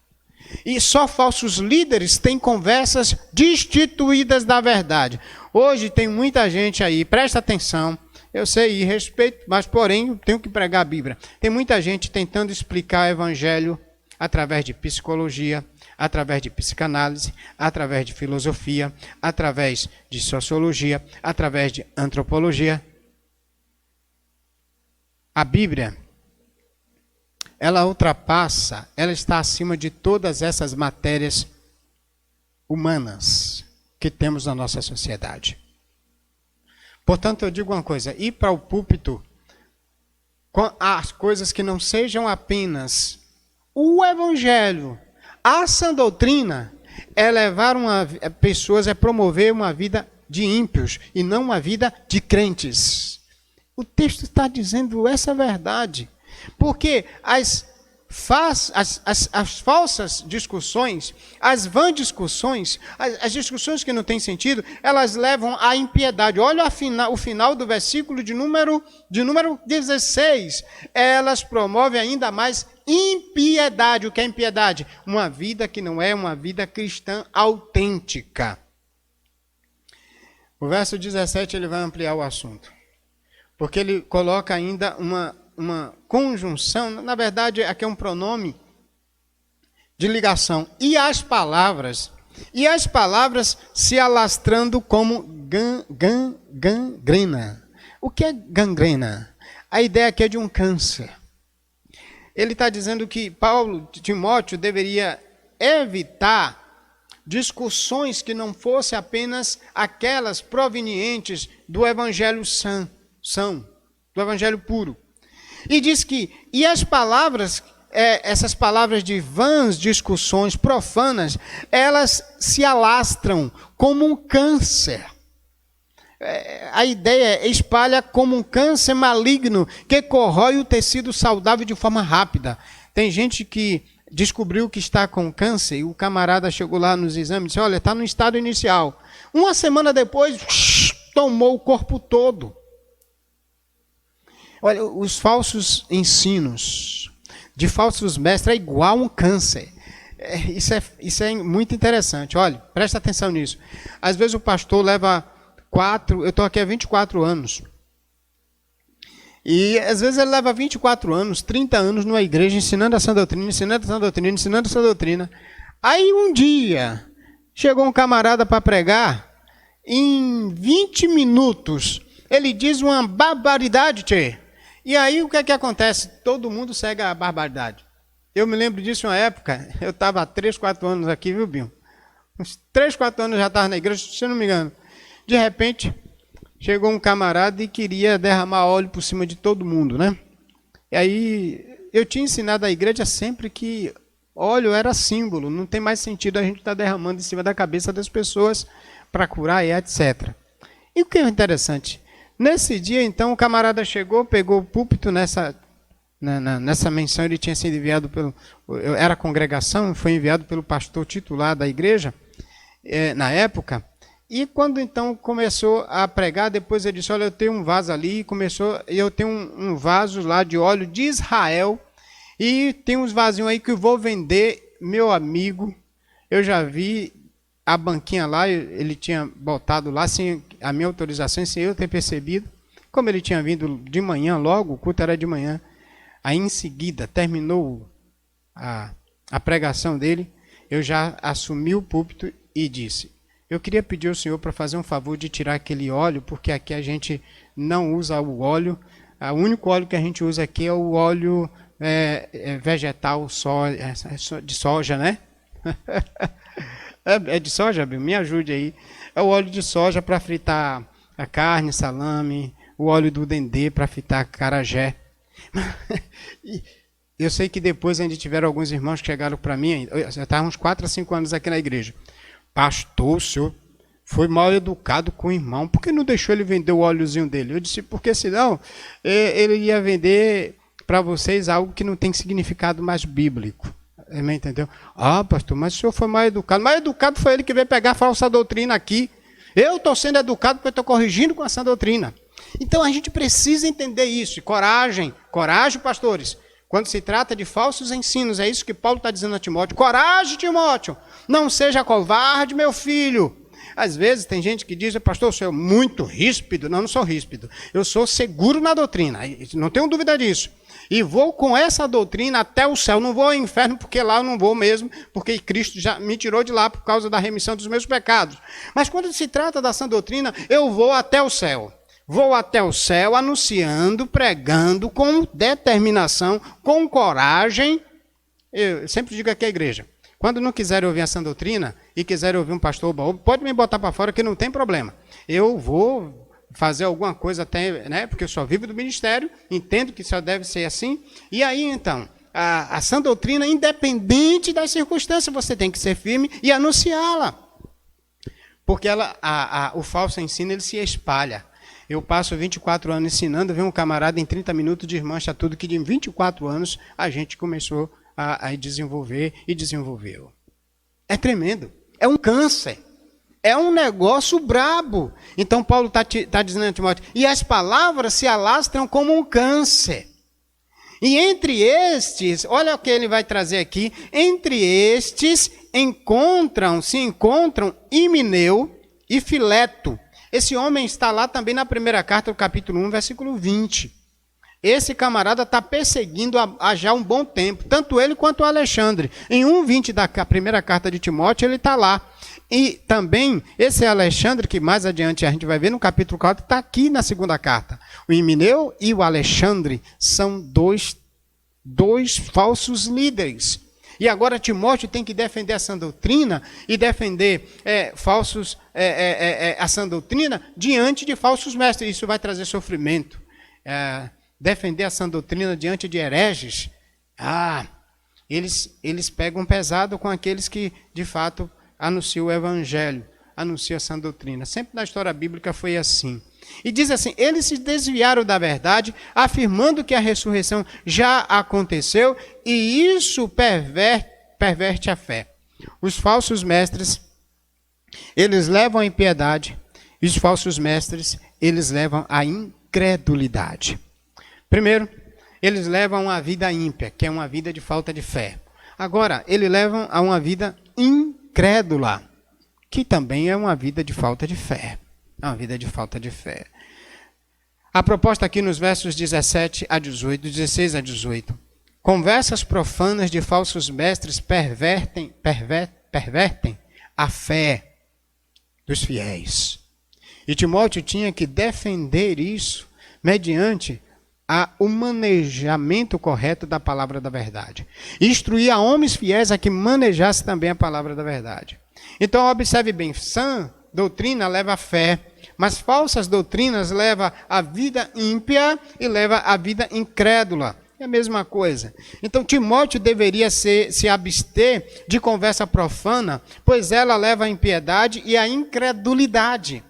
Speaker 1: E só falsos líderes têm conversas destituídas da verdade. Hoje tem muita gente aí, presta atenção, eu sei e respeito, mas porém eu tenho que pregar a Bíblia. Tem muita gente tentando explicar o evangelho através de psicologia, através de psicanálise, através de filosofia, através de sociologia, através de antropologia. A Bíblia, ela ultrapassa, ela está acima de todas essas matérias humanas que temos na nossa sociedade. Portanto, eu digo uma coisa, ir para o púlpito com as coisas que não sejam apenas o evangelho, a sã doutrina, é levar pessoas a promover uma vida de ímpios e não uma vida de crentes. O texto está dizendo essa verdade. Porque as falsas discussões, as vãs discussões, as discussões que não têm sentido, elas levam à impiedade. Olha o final do versículo de número 16. Elas promovem ainda mais impiedade. O que é impiedade? Uma vida que não é uma vida cristã autêntica. O verso 17 ele vai ampliar o assunto. Porque ele coloca ainda uma conjunção, na verdade aqui é um pronome de ligação. E as palavras se alastrando como gangrena. O que é gangrena? A ideia aqui é de um câncer. Ele está dizendo que Timóteo deveria evitar discussões que não fossem apenas aquelas provenientes do evangelho do evangelho puro. E diz que, e as palavras, essas palavras de vãs discussões profanas, elas se alastram como um câncer. A ideia espalha como um câncer maligno que corrói o tecido saudável de forma rápida. Tem gente que descobriu que está com câncer e o camarada chegou lá nos exames e disse, olha, está no estado inicial. Uma semana depois, tomou o corpo todo. Olha, os falsos ensinos de falsos mestres é igual a um câncer. Isso é muito interessante. Olha, presta atenção nisso. Às vezes o pastor leva eu estou aqui há 24 anos. E às vezes ele leva 24 anos, 30 anos numa igreja ensinando essa doutrina, ensinando essa doutrina. Aí um dia chegou um camarada para pregar, em 20 minutos ele diz uma barbaridade, tchê. E aí o que é que acontece? Todo mundo segue a barbaridade. Eu me lembro disso uma época, eu estava há 3, 4 anos aqui, viu, Binho? Uns 3, 4 anos já estava na igreja, se eu não me engano. De repente, chegou um camarada e queria derramar óleo por cima de todo mundo, né? E aí, eu tinha ensinado à igreja sempre que óleo era símbolo, não tem mais sentido a gente estar derramando em cima da cabeça das pessoas para curar e etc. E o que é interessante? Nesse dia, então, o camarada chegou, pegou o púlpito nessa menção, ele tinha sido enviado era a congregação, foi enviado pelo pastor titular da igreja, na época. E quando então começou a pregar, depois ele disse, olha, eu tenho um vaso ali, e eu tenho um vaso lá de óleo de Israel, e tem uns vasinhos aí que eu vou vender, meu amigo, eu já vi a banquinha lá, ele tinha botado lá sem a minha autorização, sem eu ter percebido, como ele tinha vindo de manhã logo, o culto era de manhã, aí em seguida terminou a pregação dele, eu já assumi o púlpito e disse, eu queria pedir ao senhor para fazer um favor de tirar aquele óleo, porque aqui a gente não usa o óleo. O único óleo que a gente usa aqui é o óleo vegetal de soja, né? É de soja, Bill? Me ajude aí. É o óleo de soja para fritar a carne, salame, o óleo do dendê para fritar acarajé. Eu sei que depois ainda tiveram alguns irmãos que chegaram para mim, eu estava uns 4 a 5 anos aqui na igreja. Pastor, o senhor foi mal educado com o irmão, por que não deixou ele vender o óleozinho dele? Eu disse, porque senão ele ia vender para vocês algo que não tem significado mais bíblico. Entendeu? Ah, pastor, mas o senhor foi mal educado. Mal educado foi ele que veio pegar a falsa doutrina aqui. Eu estou sendo educado porque estou corrigindo com essa doutrina. Então a gente precisa entender isso. E coragem, pastores. Quando se trata de falsos ensinos, é isso que Paulo está dizendo a Timóteo. Coragem, Timóteo, não seja covarde, meu filho. Às vezes tem gente que diz, pastor, eu sou muito ríspido. Não sou ríspido. Eu sou seguro na doutrina, não tenho dúvida disso. E vou com essa doutrina até o céu. Não vou ao inferno, porque lá eu não vou mesmo, porque Cristo já me tirou de lá por causa da remissão dos meus pecados. Mas quando se trata da sã doutrina, eu vou até o céu. Vou até o céu anunciando, pregando com determinação, com coragem. Eu sempre digo aqui à igreja, quando não quiserem ouvir a sã doutrina e quiserem ouvir um pastor baú, pode me botar para fora que não tem problema. Eu vou fazer alguma coisa até, né, porque eu só vivo do ministério, entendo que só deve ser assim. E aí então, a sã doutrina, independente das circunstâncias, você tem que ser firme e anunciá-la. Porque o falso ensino, ele se espalha. Eu passo 24 anos ensinando, vem um camarada em 30 minutos desmancha tudo que em 24 anos a gente começou a desenvolver e desenvolveu. É tremendo. É um câncer. É um negócio brabo. Então Paulo está dizendo a Timóteo, e as palavras se alastram como um câncer. E entre estes, olha o que ele vai trazer aqui, entre estes se encontram Himeneu e Fileto. Esse homem está lá também na primeira carta, do capítulo 1, versículo 20. Esse camarada está perseguindo há já um bom tempo, tanto ele quanto o Alexandre. Em 1:20 da primeira carta de Timóteo, ele está lá. E também, esse Alexandre, que mais adiante a gente vai ver no capítulo 4, está aqui na segunda carta. O Himeneu e o Alexandre são dois falsos líderes. E agora Timóteo tem que defender a sã doutrina e defender a sã doutrina diante de falsos mestres. Isso vai trazer sofrimento. Defender a sã doutrina diante de hereges, eles pegam pesado com aqueles que, de fato, anunciam o evangelho, anunciam a sã doutrina. Sempre na história bíblica foi assim. E diz assim, eles se desviaram da verdade, afirmando que a ressurreição já aconteceu, e isso perverte a fé. Os falsos mestres, eles levam à impiedade, e os falsos mestres, eles levam à incredulidade. Primeiro, eles levam a vida ímpia, que é uma vida de falta de fé. Agora, eles levam a uma vida incrédula, que também é uma vida de falta de fé. É uma vida de falta de fé. A proposta aqui nos versos 17 a 18, 16 a 18. Conversas profanas de falsos mestres pervertem a fé dos fiéis. E Timóteo tinha que defender isso mediante o manejamento correto da palavra da verdade. Instruir a homens fiéis a que manejasse também a palavra da verdade. Então, observe bem, sã doutrina leva a fé, mas falsas doutrinas levam a vida ímpia e leva a vida incrédula. É a mesma coisa. Então, Timóteo deveria se abster de conversa profana, pois ela leva à impiedade e à incredulidade.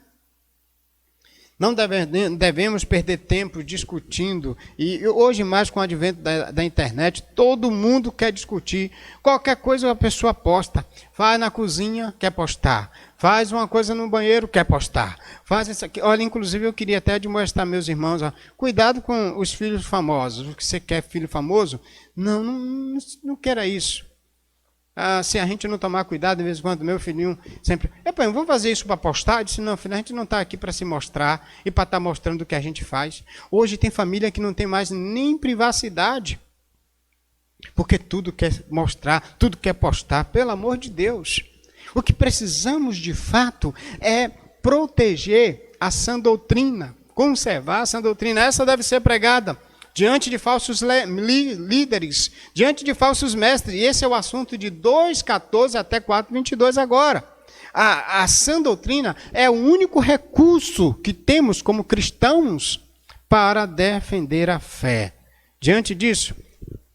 Speaker 1: Não devemos perder tempo discutindo, e hoje mais com o advento da internet, todo mundo quer discutir. Qualquer coisa a pessoa posta. Vai na cozinha, quer postar. Faz uma coisa no banheiro, quer postar. Faz isso aqui. Olha, inclusive eu queria até demonstrar meus irmãos, cuidado com os filhos famosos. O que você quer filho famoso? Não queira isso. Se a gente não tomar cuidado, de vez em quando, meu filhinho sempre... vamos fazer isso para postar? Eu disse, não, filho, a gente não está aqui para se mostrar e para estar mostrando o que a gente faz. Hoje tem família que não tem mais nem privacidade, porque tudo quer mostrar, tudo quer postar, pelo amor de Deus. O que precisamos, de fato, é proteger a sã doutrina, conservar a sã doutrina. Essa deve ser pregada diante de falsos líderes, diante de falsos mestres. E esse é o assunto de 2:14 até 4:22 agora. A sã doutrina é o único recurso que temos como cristãos para defender a fé. Diante disso,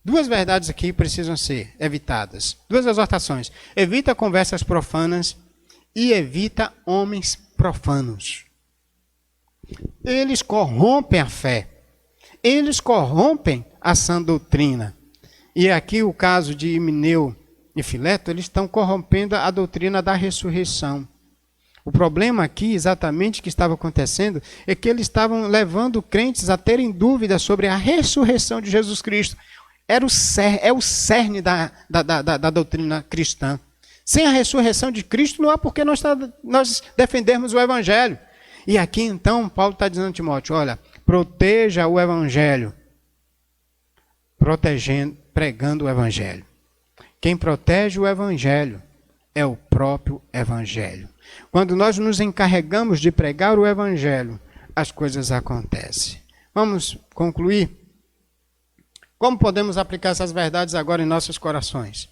Speaker 1: duas verdades aqui precisam ser evitadas. Duas exortações. Evita conversas profanas e evita homens profanos. Eles corrompem a fé. Eles corrompem a sã doutrina. E aqui o caso de Himeneu e Fileto, eles estão corrompendo a doutrina da ressurreição. O problema aqui, exatamente, que estava acontecendo, é que eles estavam levando crentes a terem dúvidas sobre a ressurreição de Jesus Cristo. É o cerne da doutrina cristã. Sem a ressurreição de Cristo, não há por que nós defendermos o Evangelho. E aqui, então, Paulo está dizendo a Timóteo, olha, proteja o Evangelho, pregando o Evangelho. Quem protege o Evangelho é o próprio Evangelho. Quando nós nos encarregamos de pregar o Evangelho, as coisas acontecem. Vamos concluir? Como podemos aplicar essas verdades agora em nossos corações?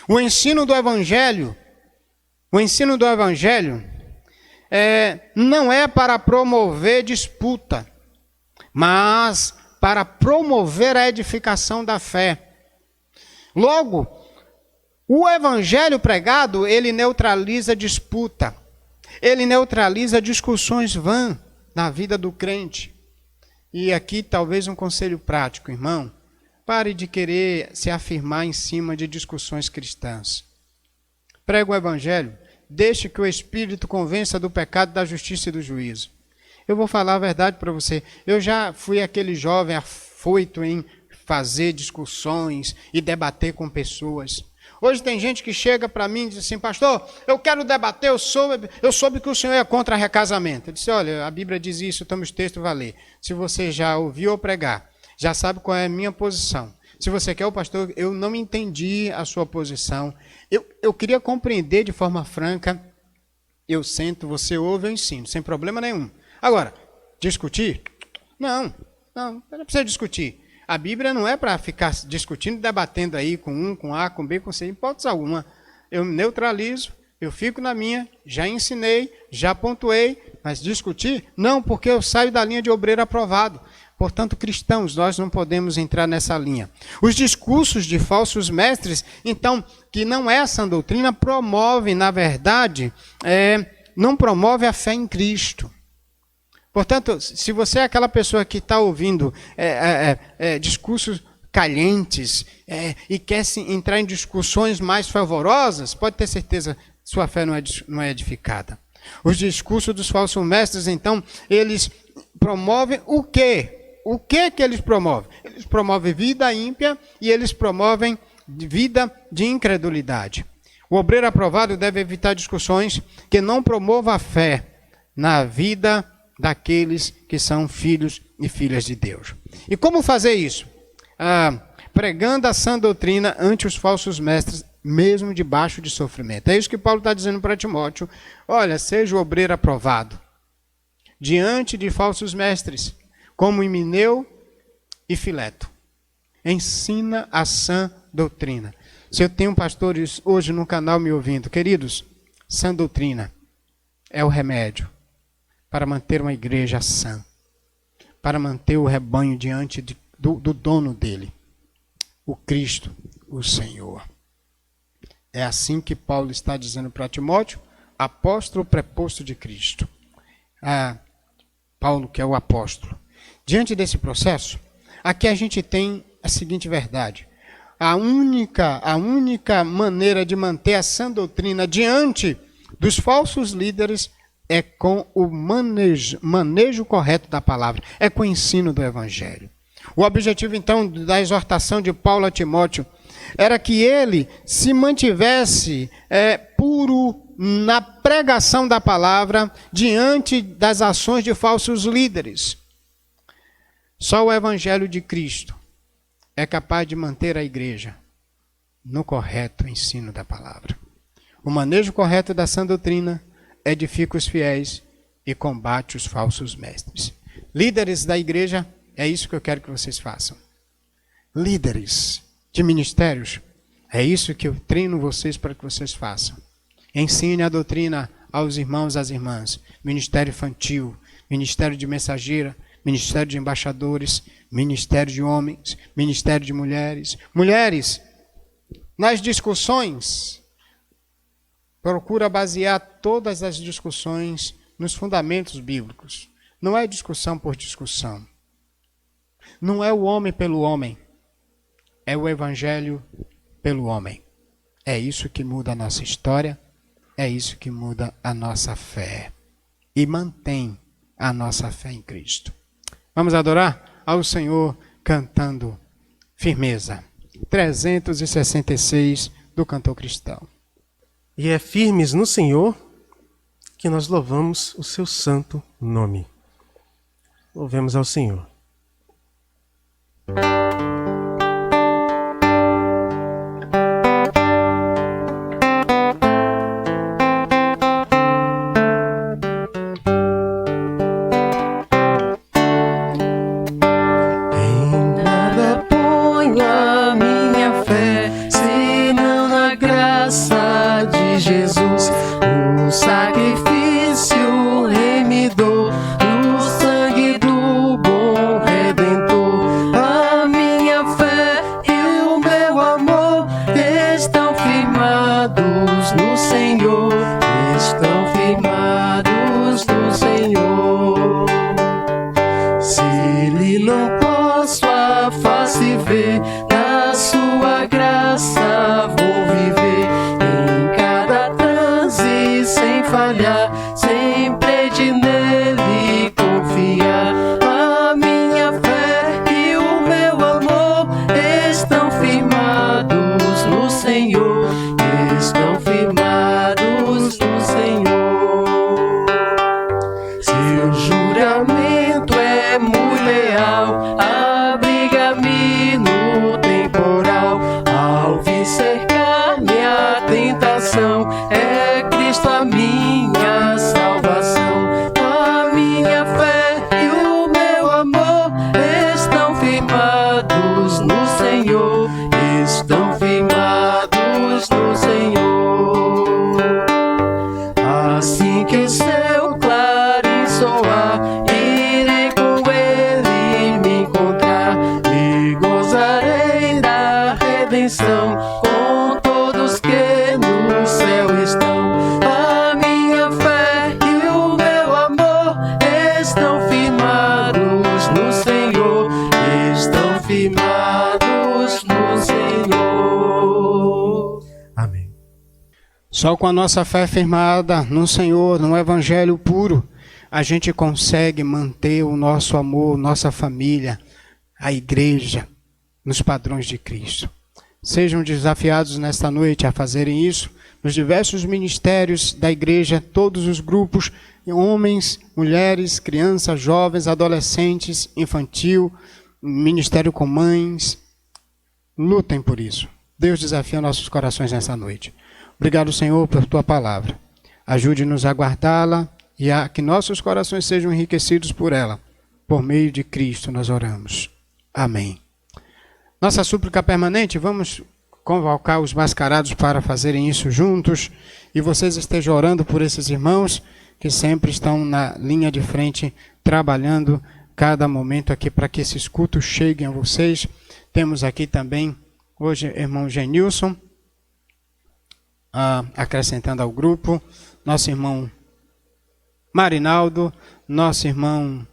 Speaker 1: O ensino do Evangelho não é para promover disputa, mas para promover a edificação da fé. Logo, o evangelho pregado, ele neutraliza disputa, ele neutraliza discussões vãs na vida do crente. E aqui talvez um conselho prático, irmão, pare de querer se afirmar em cima de discussões cristãs. Prega o evangelho, deixe que o Espírito convença do pecado, da justiça e do juízo. Eu vou falar a verdade para você. Eu já fui aquele jovem afoito em fazer discussões e debater com pessoas. Hoje tem gente que chega para mim e diz assim, pastor, eu quero debater, eu soube que o senhor é contra recasamento. Eu disse, olha, a Bíblia diz isso, toma os textos, vai ler. Se você já ouviu ou pregar, já sabe qual é a minha posição. Se você quer o pastor, eu não entendi a sua posição. Eu queria compreender de forma franca. Eu sento, você ouve, eu ensino, sem problema nenhum. Agora, discutir? Não precisa discutir. A Bíblia não é para ficar discutindo, debatendo aí com um, com A, com B, com C, em hipótese alguma. Eu neutralizo, eu fico na minha, já ensinei, já pontuei, mas discutir? Não, porque eu saio da linha de obreiro aprovado. Portanto, cristãos, nós não podemos entrar nessa linha. Os discursos de falsos mestres, então, que não é essa doutrina, promovem, na verdade, não promove a fé em Cristo. Portanto, se você é aquela pessoa que está ouvindo discursos calientes e quer entrar em discussões mais favorosas, pode ter certeza que sua fé não é edificada. Os discursos dos falsos mestres, então, eles promovem o quê? O que eles promovem? Eles promovem vida ímpia e eles promovem vida de incredulidade. O obreiro aprovado deve evitar discussões que não promovam a fé na vida daqueles que são filhos e filhas de Deus. E como fazer isso? Pregando a sã doutrina ante os falsos mestres, mesmo debaixo de sofrimento. É isso que Paulo está dizendo para Timóteo. Olha, seja o obreiro aprovado diante de falsos mestres, como Himeneu e Fileto. Ensina a sã doutrina. Se eu tenho pastores hoje no canal me ouvindo, queridos, sã doutrina é o remédio para manter uma igreja sã, para manter o rebanho diante do dono dele, o Cristo, o Senhor. É assim que Paulo está dizendo para Timóteo, apóstolo preposto de Cristo. Paulo, que é o apóstolo. Diante desse processo, aqui a gente tem a seguinte verdade. A única maneira de manter a sã doutrina diante dos falsos líderes é com o manejo correto da palavra, é com o ensino do Evangelho. O objetivo, então, da exortação de Paulo a Timóteo era que ele se mantivesse puro na pregação da palavra diante das ações de falsos líderes. Só o Evangelho de Cristo é capaz de manter a igreja no correto ensino da palavra. O manejo correto da sã doutrina edifica os fiéis e combate os falsos mestres. Líderes da igreja, é isso que eu quero que vocês façam. Líderes de ministérios, é isso que eu treino vocês para que vocês façam. Ensine a doutrina aos irmãos e às irmãs. Ministério infantil, ministério de mensageira, ministério de embaixadores, ministério de homens, ministério de mulheres. Mulheres, nas discussões, procura basear todas as discussões nos fundamentos bíblicos. Não é discussão por discussão. Não é o homem pelo homem. É o evangelho pelo homem. É isso que muda a nossa história. É isso que muda a nossa fé. E mantém a nossa fé em Cristo. Vamos adorar ao Senhor cantando firmeza. 366 do cantor cristão.
Speaker 4: E é firmes no Senhor que nós louvamos o seu santo nome. Louvemos ao Senhor.
Speaker 6: Seu juramento é muito leal, abriga abençoar. Irei com ele me encontrar e gozarei da redenção com todos que no céu estão. A minha fé e o meu amor estão firmados no Senhor, estão firmados no Senhor.
Speaker 4: Amém.
Speaker 1: Só com a nossa fé firmada no Senhor, no Evangelho puro, a gente consegue manter o nosso amor, nossa família, a igreja, nos padrões de Cristo. Sejam desafiados nesta noite a fazerem isso nos diversos ministérios da igreja, todos os grupos, homens, mulheres, crianças, jovens, adolescentes, infantil, ministério com mães. Lutem por isso. Deus desafia nossos corações nessa noite. Obrigado, Senhor, por tua palavra. Ajude-nos a guardá-la e a que nossos corações sejam enriquecidos por ela. Por meio de Cristo nós oramos. Amém. Nossa súplica permanente, vamos convocar os mascarados para fazerem isso juntos. E vocês estejam orando por esses irmãos que sempre estão na linha de frente, trabalhando cada momento aqui para que esses cultos cheguem a vocês. Temos aqui também, hoje, irmão Genilson, acrescentando ao grupo, nosso irmão Marinaldo, nossa irmã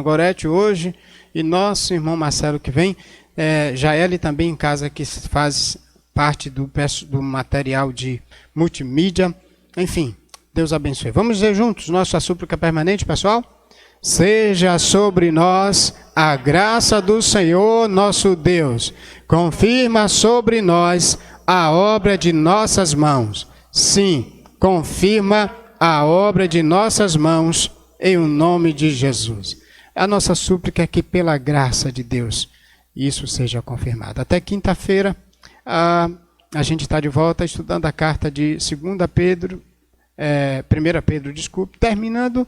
Speaker 1: Gorete hoje, e nosso irmão Marcelo que vem, Jaeli também em casa, que faz parte do material de multimídia. Enfim, Deus abençoe. Vamos dizer juntos nossa súplica permanente, pessoal? Seja sobre nós a graça do Senhor nosso Deus. Confirma sobre nós a obra de nossas mãos. Sim, confirma a obra de nossas mãos em nome de Jesus. A nossa súplica é que pela graça de Deus isso seja confirmado. Até quinta-feira a gente está de volta estudando a carta de 1 Pedro, terminando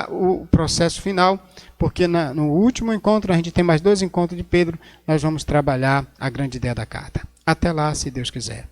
Speaker 1: o processo final, porque no último encontro, a gente tem mais 2 encontros de Pedro, nós vamos trabalhar a grande ideia da carta. Até lá, se Deus quiser.